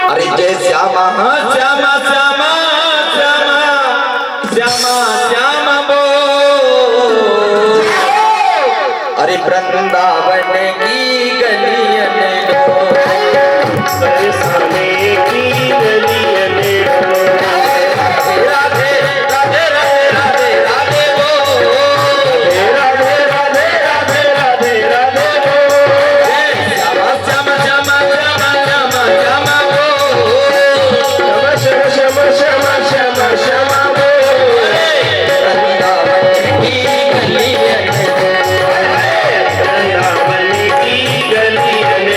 अरे जय श्यामा श्यामा श्यामा श्यामा श्यामा श्यामा बोल। अरे वृंदावन की गलियन बरसाने की गलियन राधे राधे राधे राधे राधे बोल। राधे राधे राधे राधे राधे श्यामा श्यामा श्यामा श्यामा श्यामा श्यामा बोल। श्यामा श्यामा श्यामा श्यामा श्यामा वृंदावन की गलियन वृंदावन की गलियन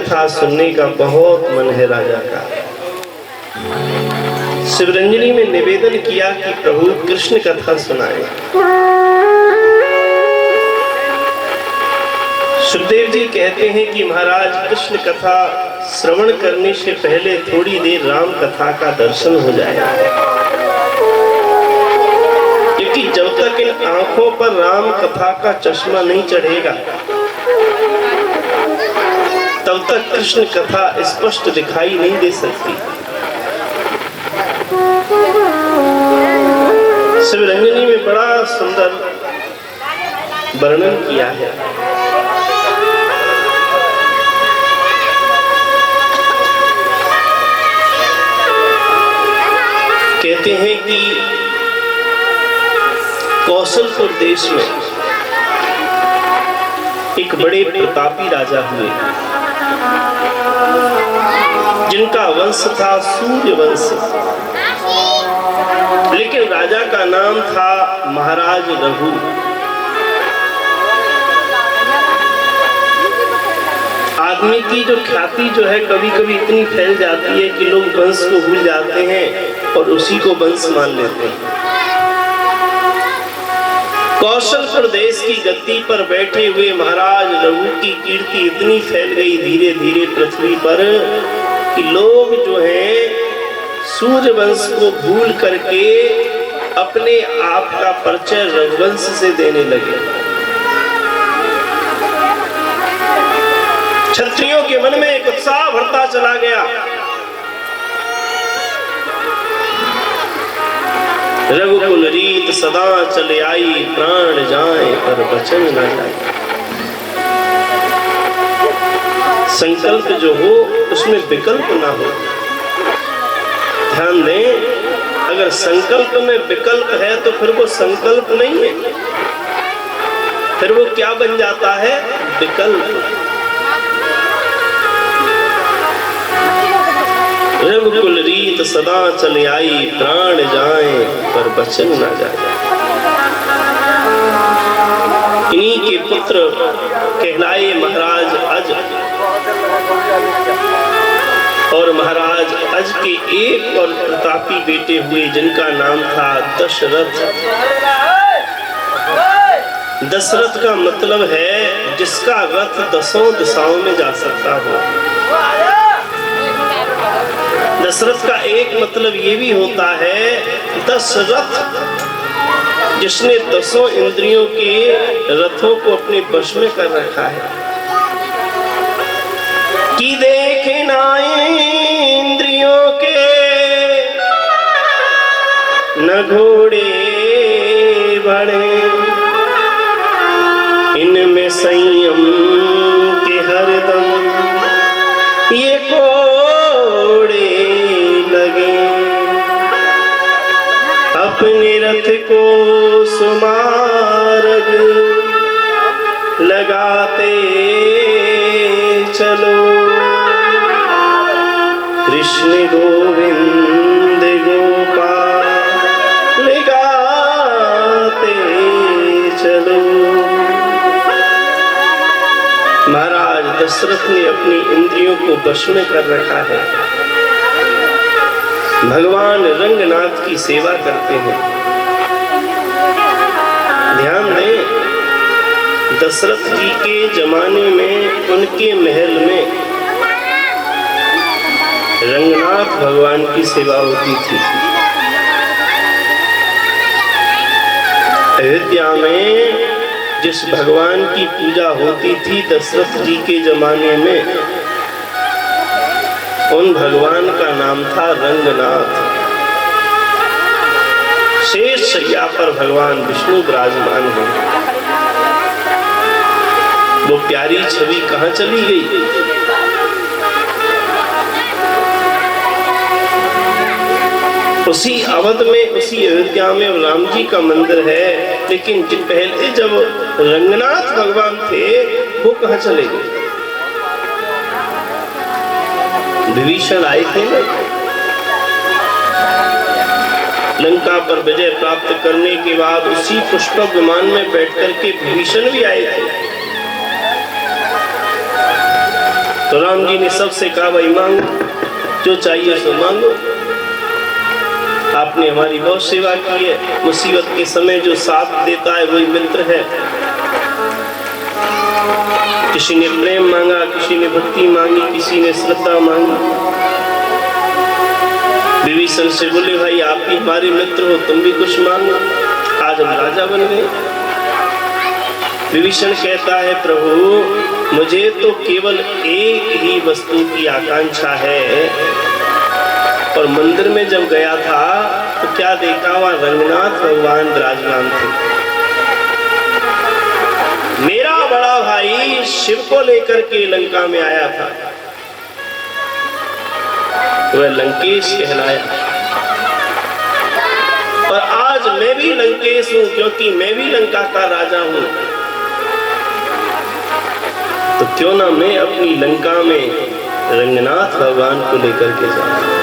कथा सुनने का बहुत मन है राजा का। शिवरंजनी में निवेदन किया कि प्रभु कृष्ण कथा सुनाए। सुखदेव जी कहते हैं कि महाराज कृष्ण कथा श्रवण करने से पहले थोड़ी देर राम कथा का दर्शन हो जाए, क्योंकि जब तक इन आंखों पर राम कथा का चश्मा नहीं चढ़ेगा तब तक कृष्ण कथा स्पष्ट दिखाई नहीं दे सकती। शिवरंजनी में बड़ा सुंदर वर्णन किया है। कहते हैं कि कौशलपुर देश में एक बड़े प्रतापी राजा हुए, जिनका वंश था सूर्य वंश, लेकिन राजा का नाम था महाराज रघु। आदमी की जो ख्याति जो है कभी कभी इतनी फैल जाती है कि लोग वंश को भूल जाते हैं और उसी को वंश मान लेते हैं। कौशल प्रदेश की गद्दी पर बैठे हुए महाराज रघु की कीर्ति इतनी फैल गई धीरे धीरे पृथ्वी पर कि लोग जो हैं सूर्य वंश को भूल करके अपने आप का परिचय रघुवंश से देने लगे। क्षत्रियों के मन में एक उत्साह बढ़ता चला गया। रघुकुल रीत सदा चले आई, प्राण जाए पर वचन न जाए। संकल्प जो हो उसमें विकल्प ना हो। ध्यान दें, अगर संकल्प में विकल्प है तो फिर वो संकल्प नहीं है, फिर वो क्या बन जाता है? विकल्प। रघुकुल रीत सदा चले आई, प्राण जाए पर वचन ना जाए। इन्हीं के पुत्र कहलाए महाराज अज, और महाराज अज के एक और प्रतापी बेटे हुए जिनका नाम था दशरथ। दशरथ का मतलब है जिसका रथ 10 दिशाओं में जा सकता हो। दशरथ का एक मतलब ये भी होता है दशरथ, जिसने 10 इंद्रियों के रथों को अपने वश में कर रखा है। कि देखे ना इंद्रियों के न घोड़े बड़े, इनमें संयम के हरदम ये घोड़े लगे। अपने रथ को सुमार्ग लगाते चलो, कृष्ण गोविंद गोपाल गाते चलो। महाराज दशरथ ने अपनी इंद्रियों को वश में कर रखा है। भगवान रंगनाथ की सेवा करते हैं। ध्यान दें, दशरथ जी के जमाने में उनके महल में रंगनाथ भगवान की सेवा होती थी। अयोध्या में जिस भगवान की पूजा होती थी दशरथ जी के जमाने में, उन भगवान का नाम था रंगनाथ। शेष शैया पर भगवान विष्णु विराजमान हैं। वो प्यारी छवि कहाँ चली गई? उसी अवध में, उसी अयोध्या में राम जी का मंदिर है, लेकिन पहले जब रंगनाथ भगवान थे वो कहाँ चले गए? विभीषण आए थे ना, लंका पर विजय प्राप्त करने के बाद उसी पुष्पक विमान में बैठ करके विभीषण भी आए थे। तो राम जी ने सबसे कहा भाई मांगो, जो चाहिए सो मांगो। आपने हमारी बहुत सेवा की है, मुसीबत के समय जो साथ देता है वही मित्र है। किसी ने प्रेम मांगा, किसी ने भक्ति मांगी, किसी ने श्रद्धा मांगी। विभीषण से बोले भाई आप भी हमारे मित्र हो, तुम भी कुछ मांगो, आज हम राजा बन गए। विभीषण कहता है प्रभु मुझे तो केवल एक ही वस्तु की आकांक्षा है, और मंदिर में जब गया था तो क्या देखा, वहां रंगनाथ भगवान विराजमान थे। मेरा बड़ा भाई शिव को लेकर के लंका में आया था, वह लंकेश कहलाया। और आज मैं भी लंकेश हूं, क्योंकि मैं भी लंका का राजा हूं। तो क्यों ना मैं अपनी लंका में रंगनाथ भगवान को लेकर के जाऊं।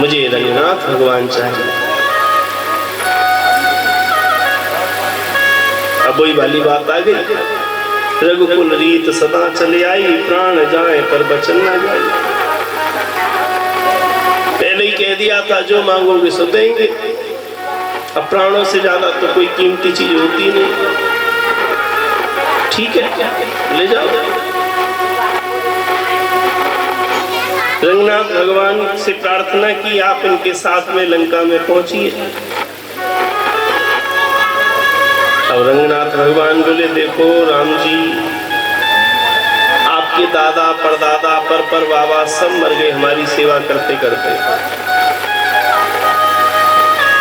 मुझे रंगनाथ भगवान चाहिए। अब वही वाली बात आ गई, रघुकुल रीत सदा चले आई, प्राण जाए पर बचन न जाए। पहले ही कह दिया था जो मांगोगे सो देंगे। अब प्राणों से ज्यादा तो कोई कीमती चीज होती नहीं। ठीक है ले जाओ। रंगनाथ भगवान से प्रार्थना की आप इनके साथ में लंका में पहुंचिए। अब रंगनाथ भगवान बोले देखो राम जी, आपके दादा परदादा पर बाबा सब मर गए हमारी सेवा करते करते,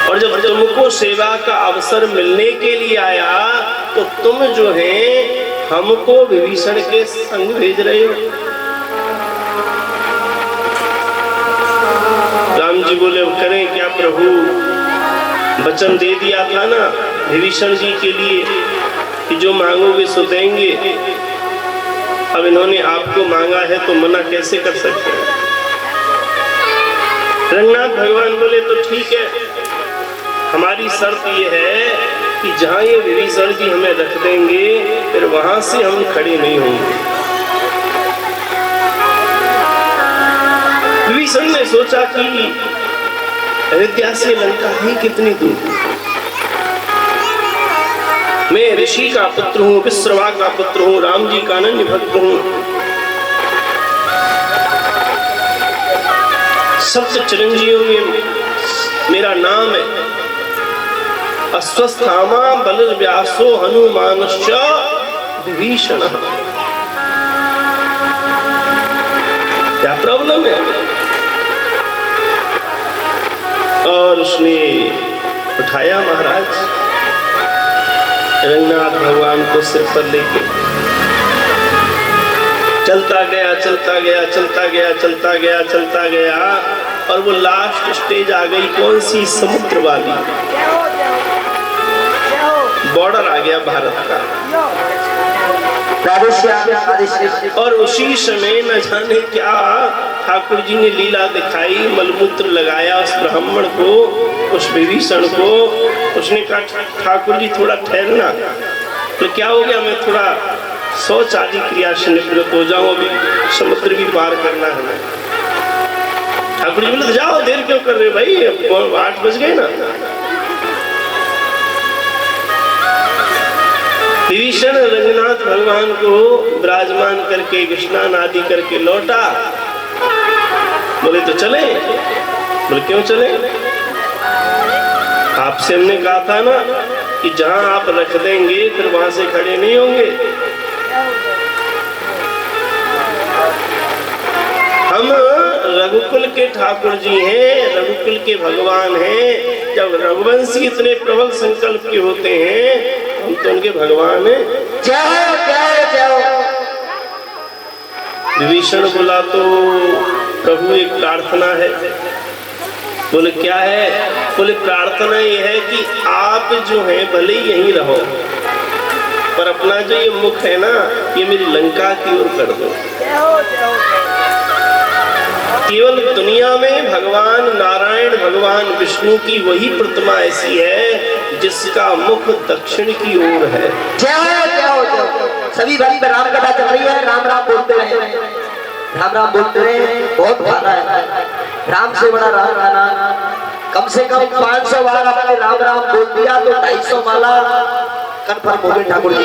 और जब तुमको सेवा का अवसर मिलने के लिए आया तो तुम जो है हमको विभीषण के संग भेज रहे हो। राम जी बोले करें क्या प्रभु, वचन दे दिया था ना विभीषण जी के लिए कि जो मांगोगे सो देंगे। अब इन्होंने आपको मांगा है तो मना कैसे कर सकते हैं। रंगनाथ भगवान बोले तो ठीक है, हमारी शर्त ये है कि जहां ये विभीषण जी हमें रख देंगे फिर वहां से हम खड़े नहीं होंगे। विभीषण ने सोचा कि अयोध्या से लंका ही कितनी दूर, मैं ऋषि का पुत्र हूँ, विश्रवा का पुत्र हूँ, राम जी का अनन्य भक्त हूँ। सप्त चिरंजीवियों में मेरा नाम है। अश्वस्थामा बलव्यासो हनुमानश्च विभीषण। क्या प्रॉब्लम है? और उसने उठाया महाराज रंगनाथ भगवान को सिर पर लेके चलता गया चलता गया चलता गया चलता गया चलता गया, और वो लास्ट स्टेज आ गई कौन सी, समुद्र वाली, बॉर्डर आ गया भारत का। और उसी समय न जाने क्या ठाकुर जी ने लीला दिखाई, मलमूत्र लगाया उस ब्राह्मण को, उस विभीषण को। उसने कहा ठाकुर जी थोड़ा ठहरना। तो क्या हो गया, मैं थोड़ा शौच आदि क्रिया से निवृत्त हो जाऊं, अभी समुद्र भी पार करना है। ठाकुर जी बोले जाओ, देर क्यों कर रहे भाई, 8 बज गए ना। विभीषण रंगनाथ भगवान को विराजमान करके स्नान आदि करके लौटा। बोले तो चले। बोले क्यों चले, आपसे हमने कहा था ना कि जहां आप रख देंगे फिर वहां से खड़े नहीं होंगे। हम रघुकुल के ठाकुर जी हैं, रघुकुल के भगवान हैं। जब रघुवंशी इतने प्रबल संकल्प के होते हैं हम तो उनके भगवान हैं। विभीषण बोला तो प्रभु एक प्रार्थना है। बोले क्या है? बोले प्रार्थना ये है कि आप जो है भले ही यहीं रहो, पर अपना जो ये मुख है ना ये मेरी लंका की ओर कर दो। केवल दुनिया में भगवान नारायण भगवान विष्णु की वही प्रतिमा ऐसी है जिसका मुख दक्षिण की ओर है। जय हो जय हो जय हो। सभी भक्त राम कथा चल रही है, राम राम बोलते रहे, राम राम बोलते रहे। बहुत भाला है, राम से बड़ा राम खाना। कम से कम 500 बार आपने राम राम बोल दिया तो 250 माला कन्फर्म हो गई ठाकुर जी।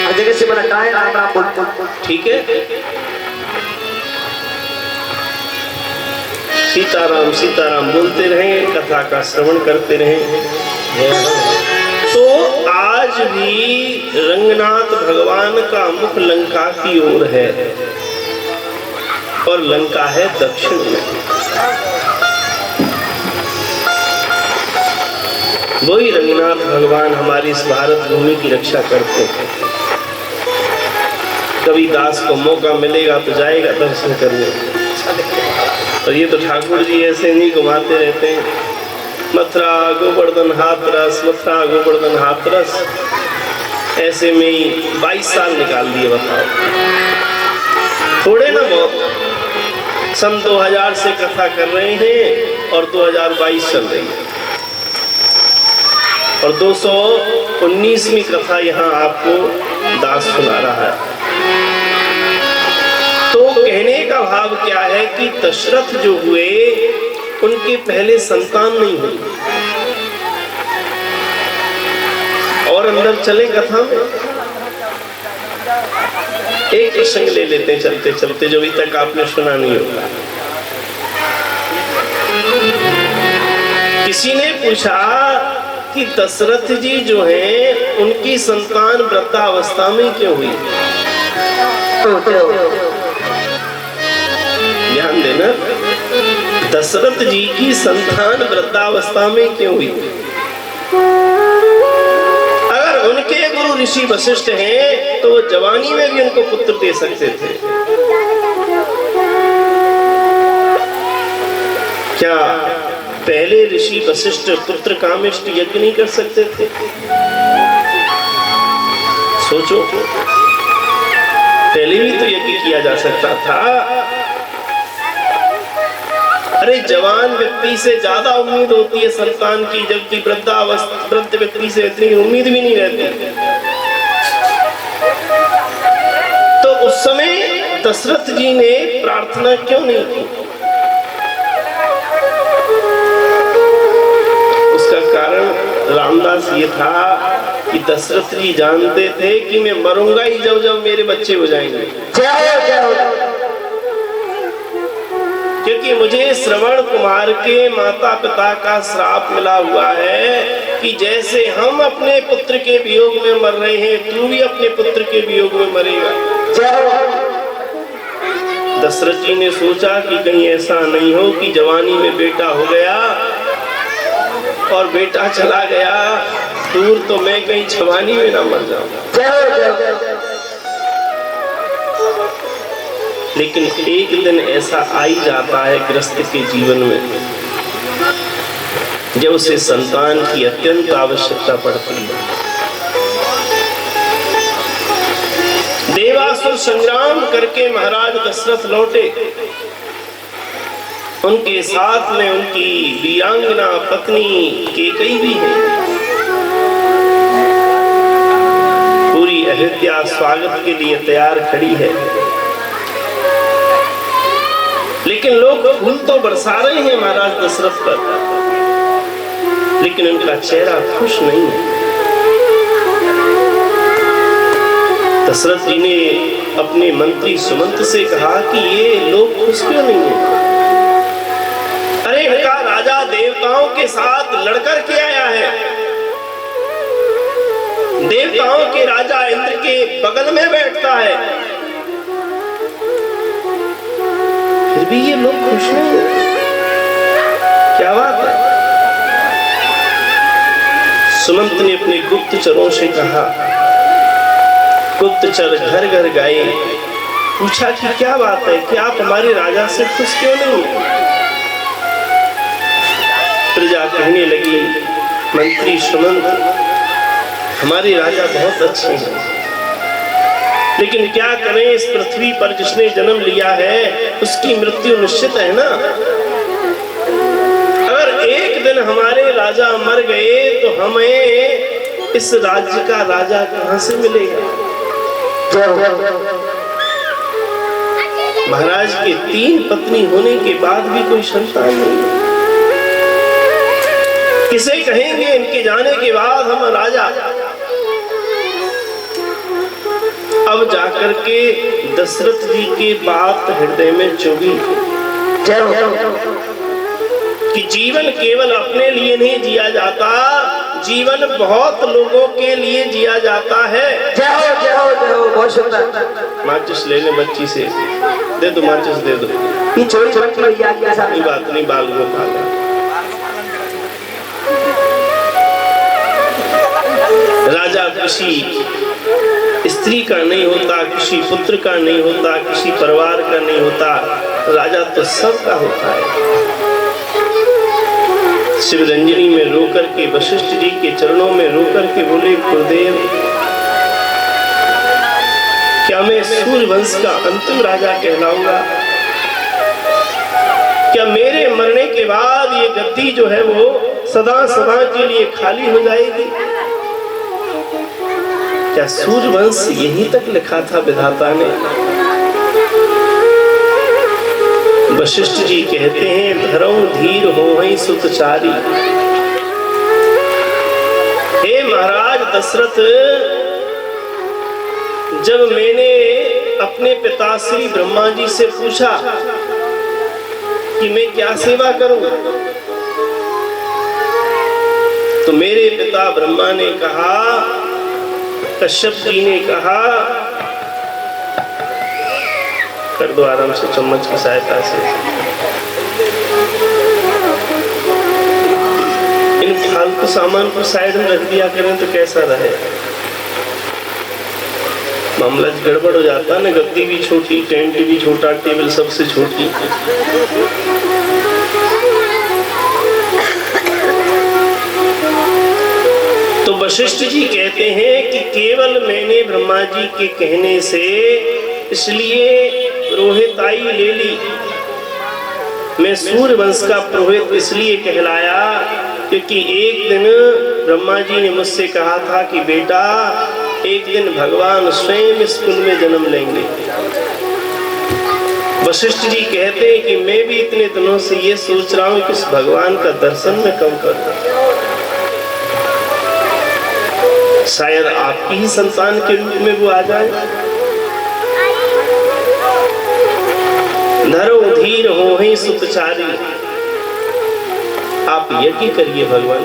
हर जगह से बना ट्राई राम राम बोलते। ठीक है, सीताराम सीताराम बोलते रहें, कथा का श्रवण करते रहें। तो आज भी रंगनाथ भगवान का मुख लंका की ओर है और लंका है दक्षिण में। वही रंगनाथ भगवान हमारी इस भारत भूमि की रक्षा करते हैं। कभी दास को मौका मिलेगा तो जाएगा दर्शन करने। और ये तो ठाकुर जी ऐसे नहीं घुमाते रहते हैं, मथुरा गोवर्धन हाथरस, मथुरा गोवर्धन हाथरस, ऐसे में ही 22 साल निकाल दिए। बताओ, थोड़े ना बहुत। सन 2000 से कथा कर रहे हैं और 2022 चल रही है और 219वीं कथा यहाँ आपको दास सुना रहा है। तो कहने का भाव क्या है कि दशरथ जो हुए उनके पहले संतान नहीं हुई। और अंदर चले कथा में एक प्रसंग ले लेते हैं चलते चलते, जो अभी तक आपने सुना नहीं होगा। किसी ने पूछा कि दशरथ जी जो हैं उनकी संतान वृद्धावस्था में क्यों हुई? ध्यान देना, दशरथ जी की संतान वृद्धावस्था में क्यों हुई? अगर उनके गुरु ऋषि वशिष्ठ हैं तो वो जवानी में भी उनको पुत्र दे सकते थे। क्या पहले ऋषि वशिष्ठ पुत्र कामेष्टि यज्ञ नहीं कर सकते थे? सोचो, पहले भी तो यज्ञ किया जा सकता था। अरे जवान व्यक्ति से ज्यादा उम्मीद होती है संतान की, जबकि वृद्ध व्यक्ति से इतनी उम्मीद भी नहीं रहती। तो उस समय दशरथ जी ने प्रार्थना क्यों नहीं की? उसका कारण रामदास ये था कि दशरथ जी जानते थे कि मैं मरूंगा ही जब जब मेरे बच्चे हो जाएंगे। क्योंकि मुझे श्रवण कुमार के माता पिता का श्राप मिला हुआ है कि जैसे हम अपने पुत्र के वियोग में मर रहे हैं, तू भी अपने पुत्र के वियोग में मरेगा। दशरथ जी ने सोचा कि कहीं ऐसा नहीं हो कि जवानी में बेटा हो गया और बेटा चला गया दूर, तो मैं कहीं जवानी में ना मर जाऊं। लेकिन एक दिन ऐसा आ ही जाता है गृहस्थ के जीवन में जब उसे संतान की अत्यंत आवश्यकता पड़ती है। देवासुर संग्राम करके महाराज दशरथ लौटे, उनके साथ में उनकी वीरांगना पत्नी कैकेयी भी है। पूरी अयोध्या स्वागत के लिए तैयार खड़ी है, लेकिन लोग फूल तो बरसा रहे हैं महाराज दशरथ पर, लेकिन उनका चेहरा खुश नहीं है। दशरथ जी ने अपने मंत्री सुमंत से कहा कि ये लोग खुश क्यों नहीं है? अरे इनका राजा देवताओं के साथ लड़कर के आया है, देवताओं के राजा इंद्र के बगल में बैठता है, फिर भी ये लोग खुश नहीं। क्या बात है? सुमंत ने अपने गुप्तचरों से कहा, गुप्तचर घर घर गए, पूछा कि क्या बात है कि आप हमारे राजा से खुश क्यों नहीं? प्रजा कहने लगी, मंत्री सुमंत, हमारे राजा बहुत अच्छे हैं, लेकिन क्या करें, इस पृथ्वी पर जिसने जन्म लिया है उसकी मृत्यु निश्चित है ना। अगर एक दिन हमारे राजा मर गए तो हमें इस राज्य का राजा कहां से मिलेगा। महाराज के 3 पत्नी होने के बाद भी कोई संतान नहीं, किसे कहेंगे इनके जाने के बाद हम राजा। अब जाकर के दशरथ जी के बात हृदय में चुभी कि जीवन केवल अपने लिए नहीं जिया जाता, जीवन बहुत लोगों के लिए जिया जाता है। जय हो जय हो जय हो, बहुत सुंदर। माचिस ले ले बच्ची से, दे दो माचिस दे दो। ये चोरी बच्ची भैया की ऐसा कोई बात नहीं, बाल गोपाल है। राजा किसी स्त्री का नहीं होता, किसी पुत्र का नहीं होता, किसी परिवार का नहीं होता, राजा तो सबका होता है। शिवरंजनी में रोकर के वशिष्ठ जी के चरणों में रोकर के बोले, गुरुदेव क्या मैं सूर्यवंश का अंतिम राजा कहलाऊंगा? क्या मेरे मरने के बाद ये गद्दी जो है वो सदा सदा के लिए खाली हो जाएगी? क्या सूर्यवंश यहीं तक लिखा था विधाता ने? वशिष्ठ जी कहते हैं, धरौ धीर होवै सुतचारी। हे महाराज दशरथ, जब मैंने अपने पिता श्री ब्रह्मा जी से पूछा कि मैं क्या सेवा करूं, तो मेरे पिता ब्रह्मा ने कहा, कश्यप जी ने कहा, कर दो आराम से चम्मच की सहायता से। इन फालतू सामान को साइड में रख दिया करें तो कैसा रहे। मामला गड़बड़ हो जाता ना, गद्दी भी छोटी, टेंट भी छोटा, टेबल सबसे छोटी। तो वशिष्ठ जी कहते हैं कि केवल मैंने ब्रह्मा जी के कहने से इसलिए पुरोहिताई ले ली। मैं सूर्यवंश का पुरोहित इसलिए कहलाया क्योंकि एक दिन ब्रह्मा जी ने मुझसे कहा था कि बेटा एक दिन भगवान स्वयं इस कुल में जन्म लेंगे। वशिष्ठ जी कहते हैं कि मैं भी इतने दिनों से ये सोच रहा हूं कि इस भगवान का दर्शन मैं कब करूं। शायद आपकी ही संतान के रूप में वो आ जाए। धरो धीर होवै सुतचारी। आप यज्ञ करिए भगवान।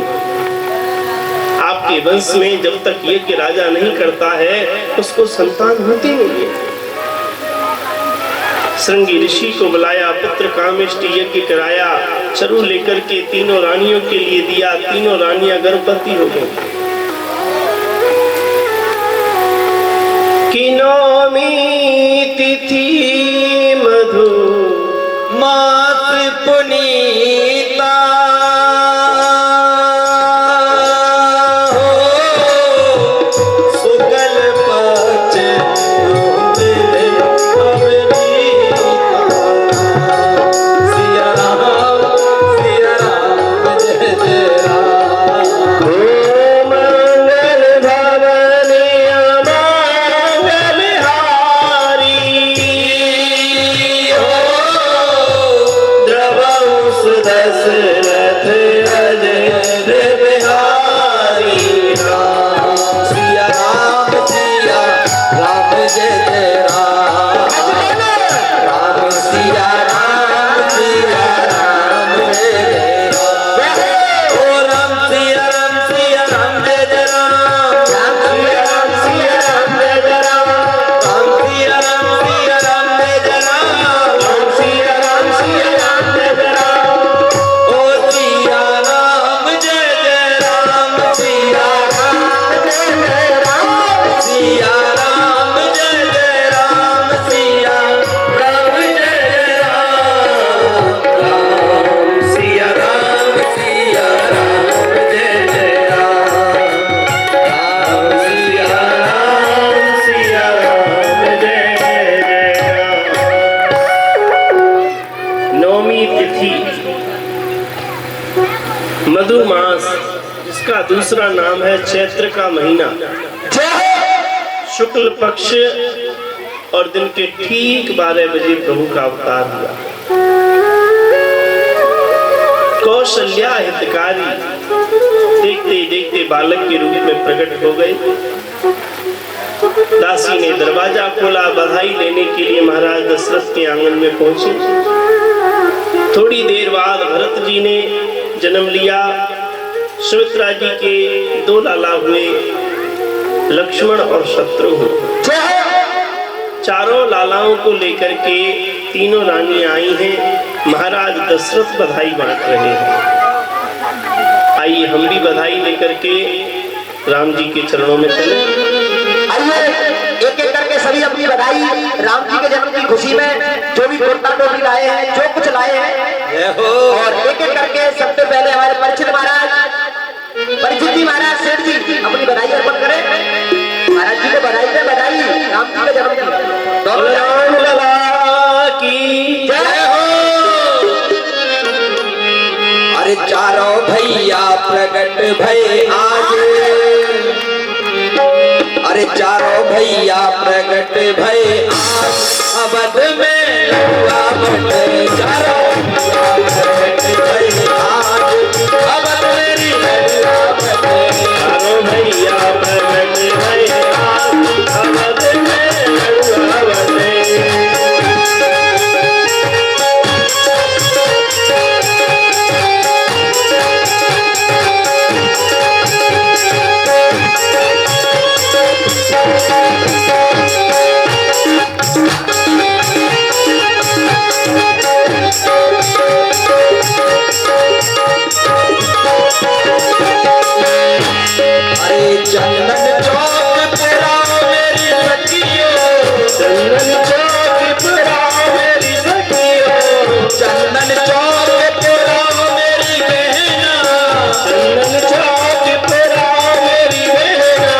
आपके वंश में जब तक यज्ञ राजा नहीं करता है उसको संतान होती नहीं है। श्रृंगी ऋषि को बुलाया, पुत्र कामेष्टि यज्ञ कराया, चरु लेकर के 3 रानियों के लिए दिया। 3 रानियां गर्भवती हो गई। नौमी तिथि मधु मास पुनीता शुक्ल पक्ष सिया राम जय जय राम। मंगल भवन द्रवौ सुदर्शन मधुमास, जिसका दूसरा नाम है चैत्र का महीना, शुक्ल पक्ष और दिन के ठीक 12 बजे प्रभु का अवतार हुआ। कौशल्या हितकारी देखते देखते बालक के रूप में प्रकट हो गए। दासी ने दरवाजा खोला, बधाई लेने के लिए महाराज दशरथ के आंगन में पहुंची। थोड़ी देर बाद भरत जी ने जन्म लिया। सुमित्रा जी के 2 लाला हुए, लक्ष्मण और शत्रुघ्न। चारों लालाओं को लेकर के तीनों रानी आई हैं। महाराज दशरथ बधाई बांट रहे हैं। आइए हम भी बधाई लेकर के राम जी के चरणों में चले। आइए एक एक करके सभी अपनी बधाई राम जी के जन्म की खुशी में जो भी कुर्ता टोपी लाए हैं, जो कुछ लाए हैं, और एक एक करके सबसे पहले हमारे परीक्षित जी महाराज सेठ जी अपनी बधाई अर्पण करें। महाराज जी को बधाई दे, बधाई राम जी के जन्म की। दोनों राम लला की जय हो। अरे चारों भैया प्रकट भय आज, अरे चारों भैया प्रकट भय आज, अवध में लड़ुआ बट। चारों प्रकट भय आज, अवध में लड़ुआ बट। चारों भैया प्रकट भय आज, अवध में लड़ुआ बटे। चंदन चौक तेरा मेरी सखियो, चंदन चौक पुरा मेरी सखियो, चंदन चौक तेरा मेरी बहना, चंदन चौक पुरा मेरी बहना,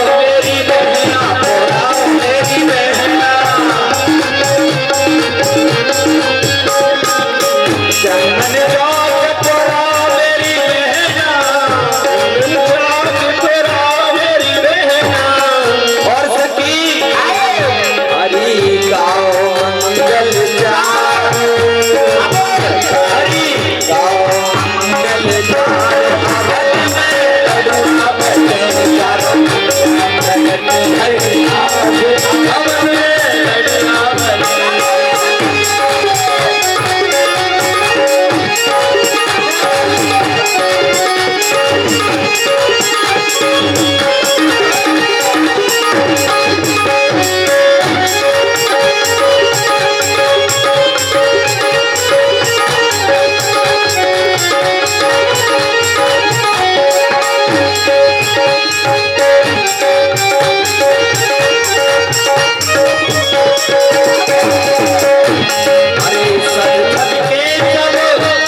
मेरी बहना तेरा मेरी बहना। चंदन चौक तेरा मेरी बहना, चंदन चौक पुरा मेरी बहना। और सखी हरि गाओ मंगल चार, हरि गाओ मंगल चार, अवध में लड़ुआ बटे। चारों प्रकट भय आज, अवध में लड़ुआ बटे। अरे सज के सब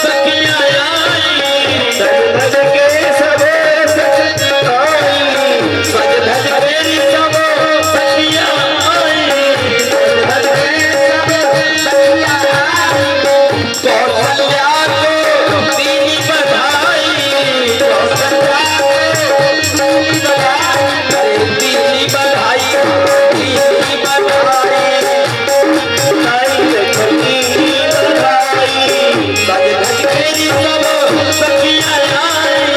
सखियाँ आई, सज के सब सच आई, सज धज के सब सखियाँ आई, सज के सब कौशल्या को दीनी बधाई, कौशल्या को दीनी बधाई, अरे दीनी बधाई, दीनी बधाई। सज धज के सब सखियाँ आई,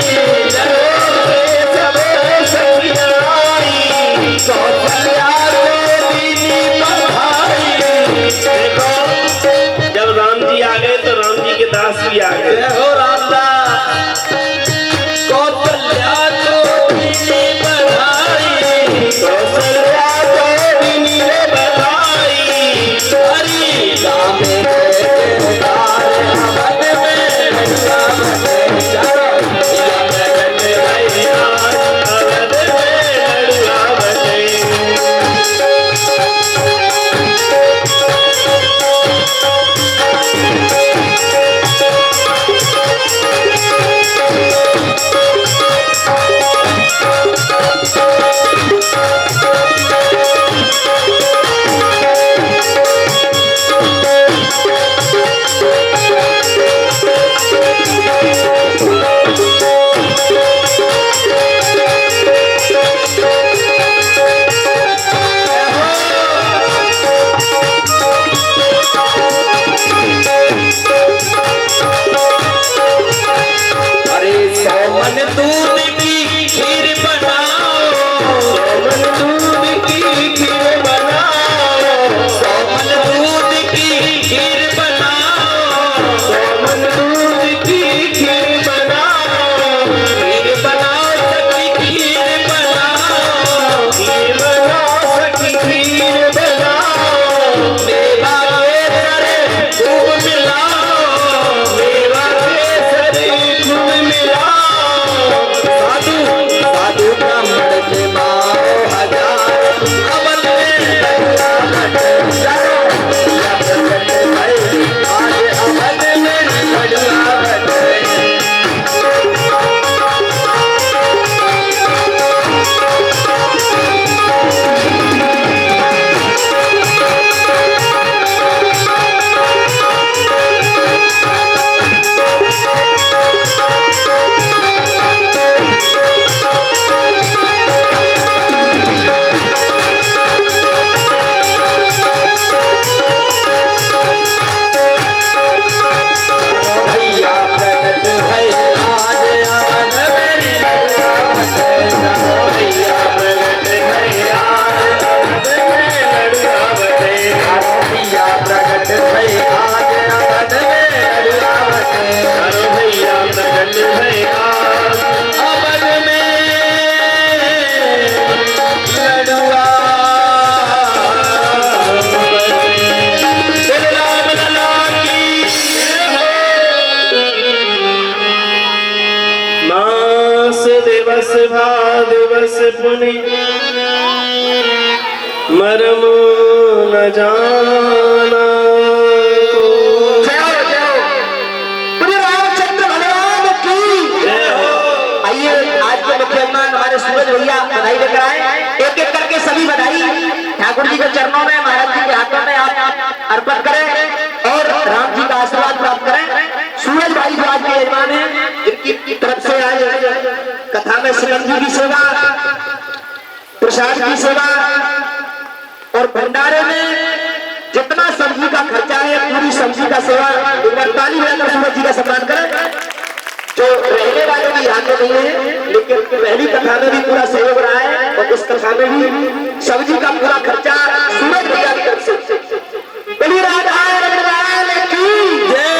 सब सखियाँ आई, कौशल्या को दीनी बधाई। देखो, जब राम जी आ गए तो राम जी के दास भी आ गए। जय हो रामदास। कौशल्या को दीनी बधाई, कौशल्या को दीनी ने बधाई। हरि राम जयकार, अवध में लड़ुआ बटे। चारों भैया प्रकट भय आज, अवध में लड़ुआ बटे। मन दूध की खीर बनाओ, मन दूध की खीर बनाओ, मन दूध की खीर बनाओ, मन दूध की खीर बनाओ, खीर बनाओ सखी खीर बनाओ, खीर बनाओ सखी खीर बनाओ, मेवा केसर खूब मिलाओ, मेवा केसरी खूब मिलाओ, साधु साधु ब्राह्मण के माओ हजार, अमल में लड़ावट करो, आज अमल में लड़ावट। भैया प्रकट है आज आनंद मेरी लड़ावट, भैया प्रगट है आज आनंद में लड़ावट, भैया प्रकट है आज आनंद में लड़ावट, अरे भैया प्रगट है आज अमन में लड़ुआ। दिल राम लला की मास दिवस भादिवस पुनि मरम न जाना को। जय हो, जय हो। बोले रामचंद्र भगवान की जय हो। आइए आज के मुख्य मेहमान हमारे सूरज भैया बधाई लेकर आए, एक एक करके सभी बधाई ठाकुर जी के चरणों में, महाराज जी के हाथों में आप अर्पण करें और राम जी का आशीर्वाद प्राप्त करें। सूरज भाई जो आज के यजमान हैं, जिनकी तरफ से आज कथा में सिकंजी की सेवा, प्रसाद की सेवा और भंडारे में जितना सब्जी का खर्चा है पूरी सब्जी का सेवा, एक बार ताली बजाकर सूरज जी का सम्मान करें। जो रहने वाले भी यहाँ के नहीं है, लेकिन पहली कथा में भी पूरा सहयोग रहा है और इस कथा में भी सब्जी का पूरा खर्चा सूरज भैया की तरफ से। बोलिए राधा रघुराम की जय।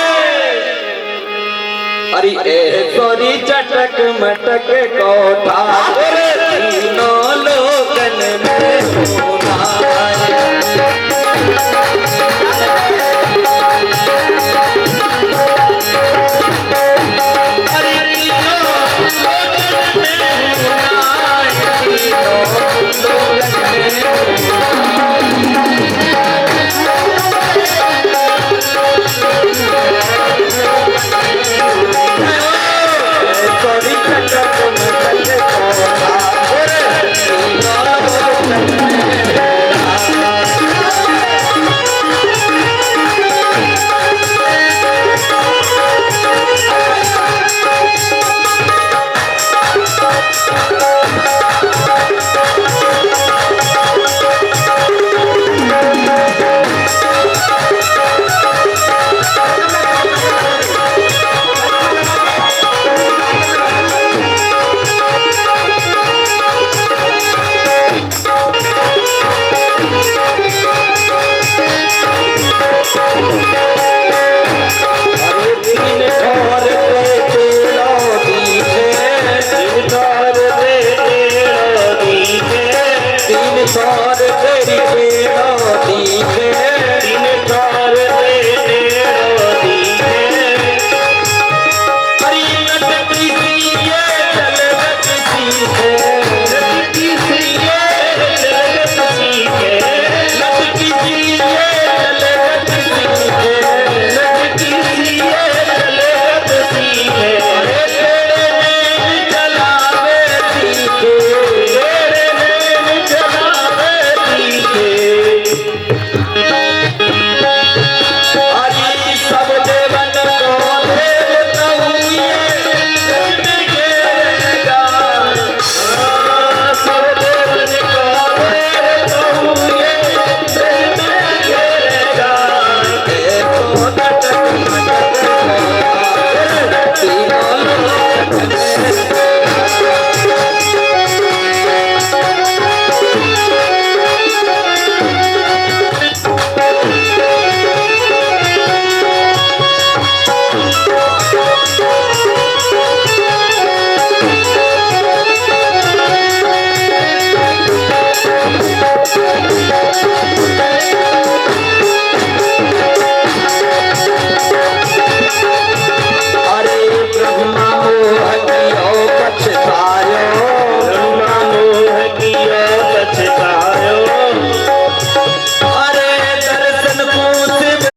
अरे ए तोरी चटक मटक कोठा, तीनों लोकन में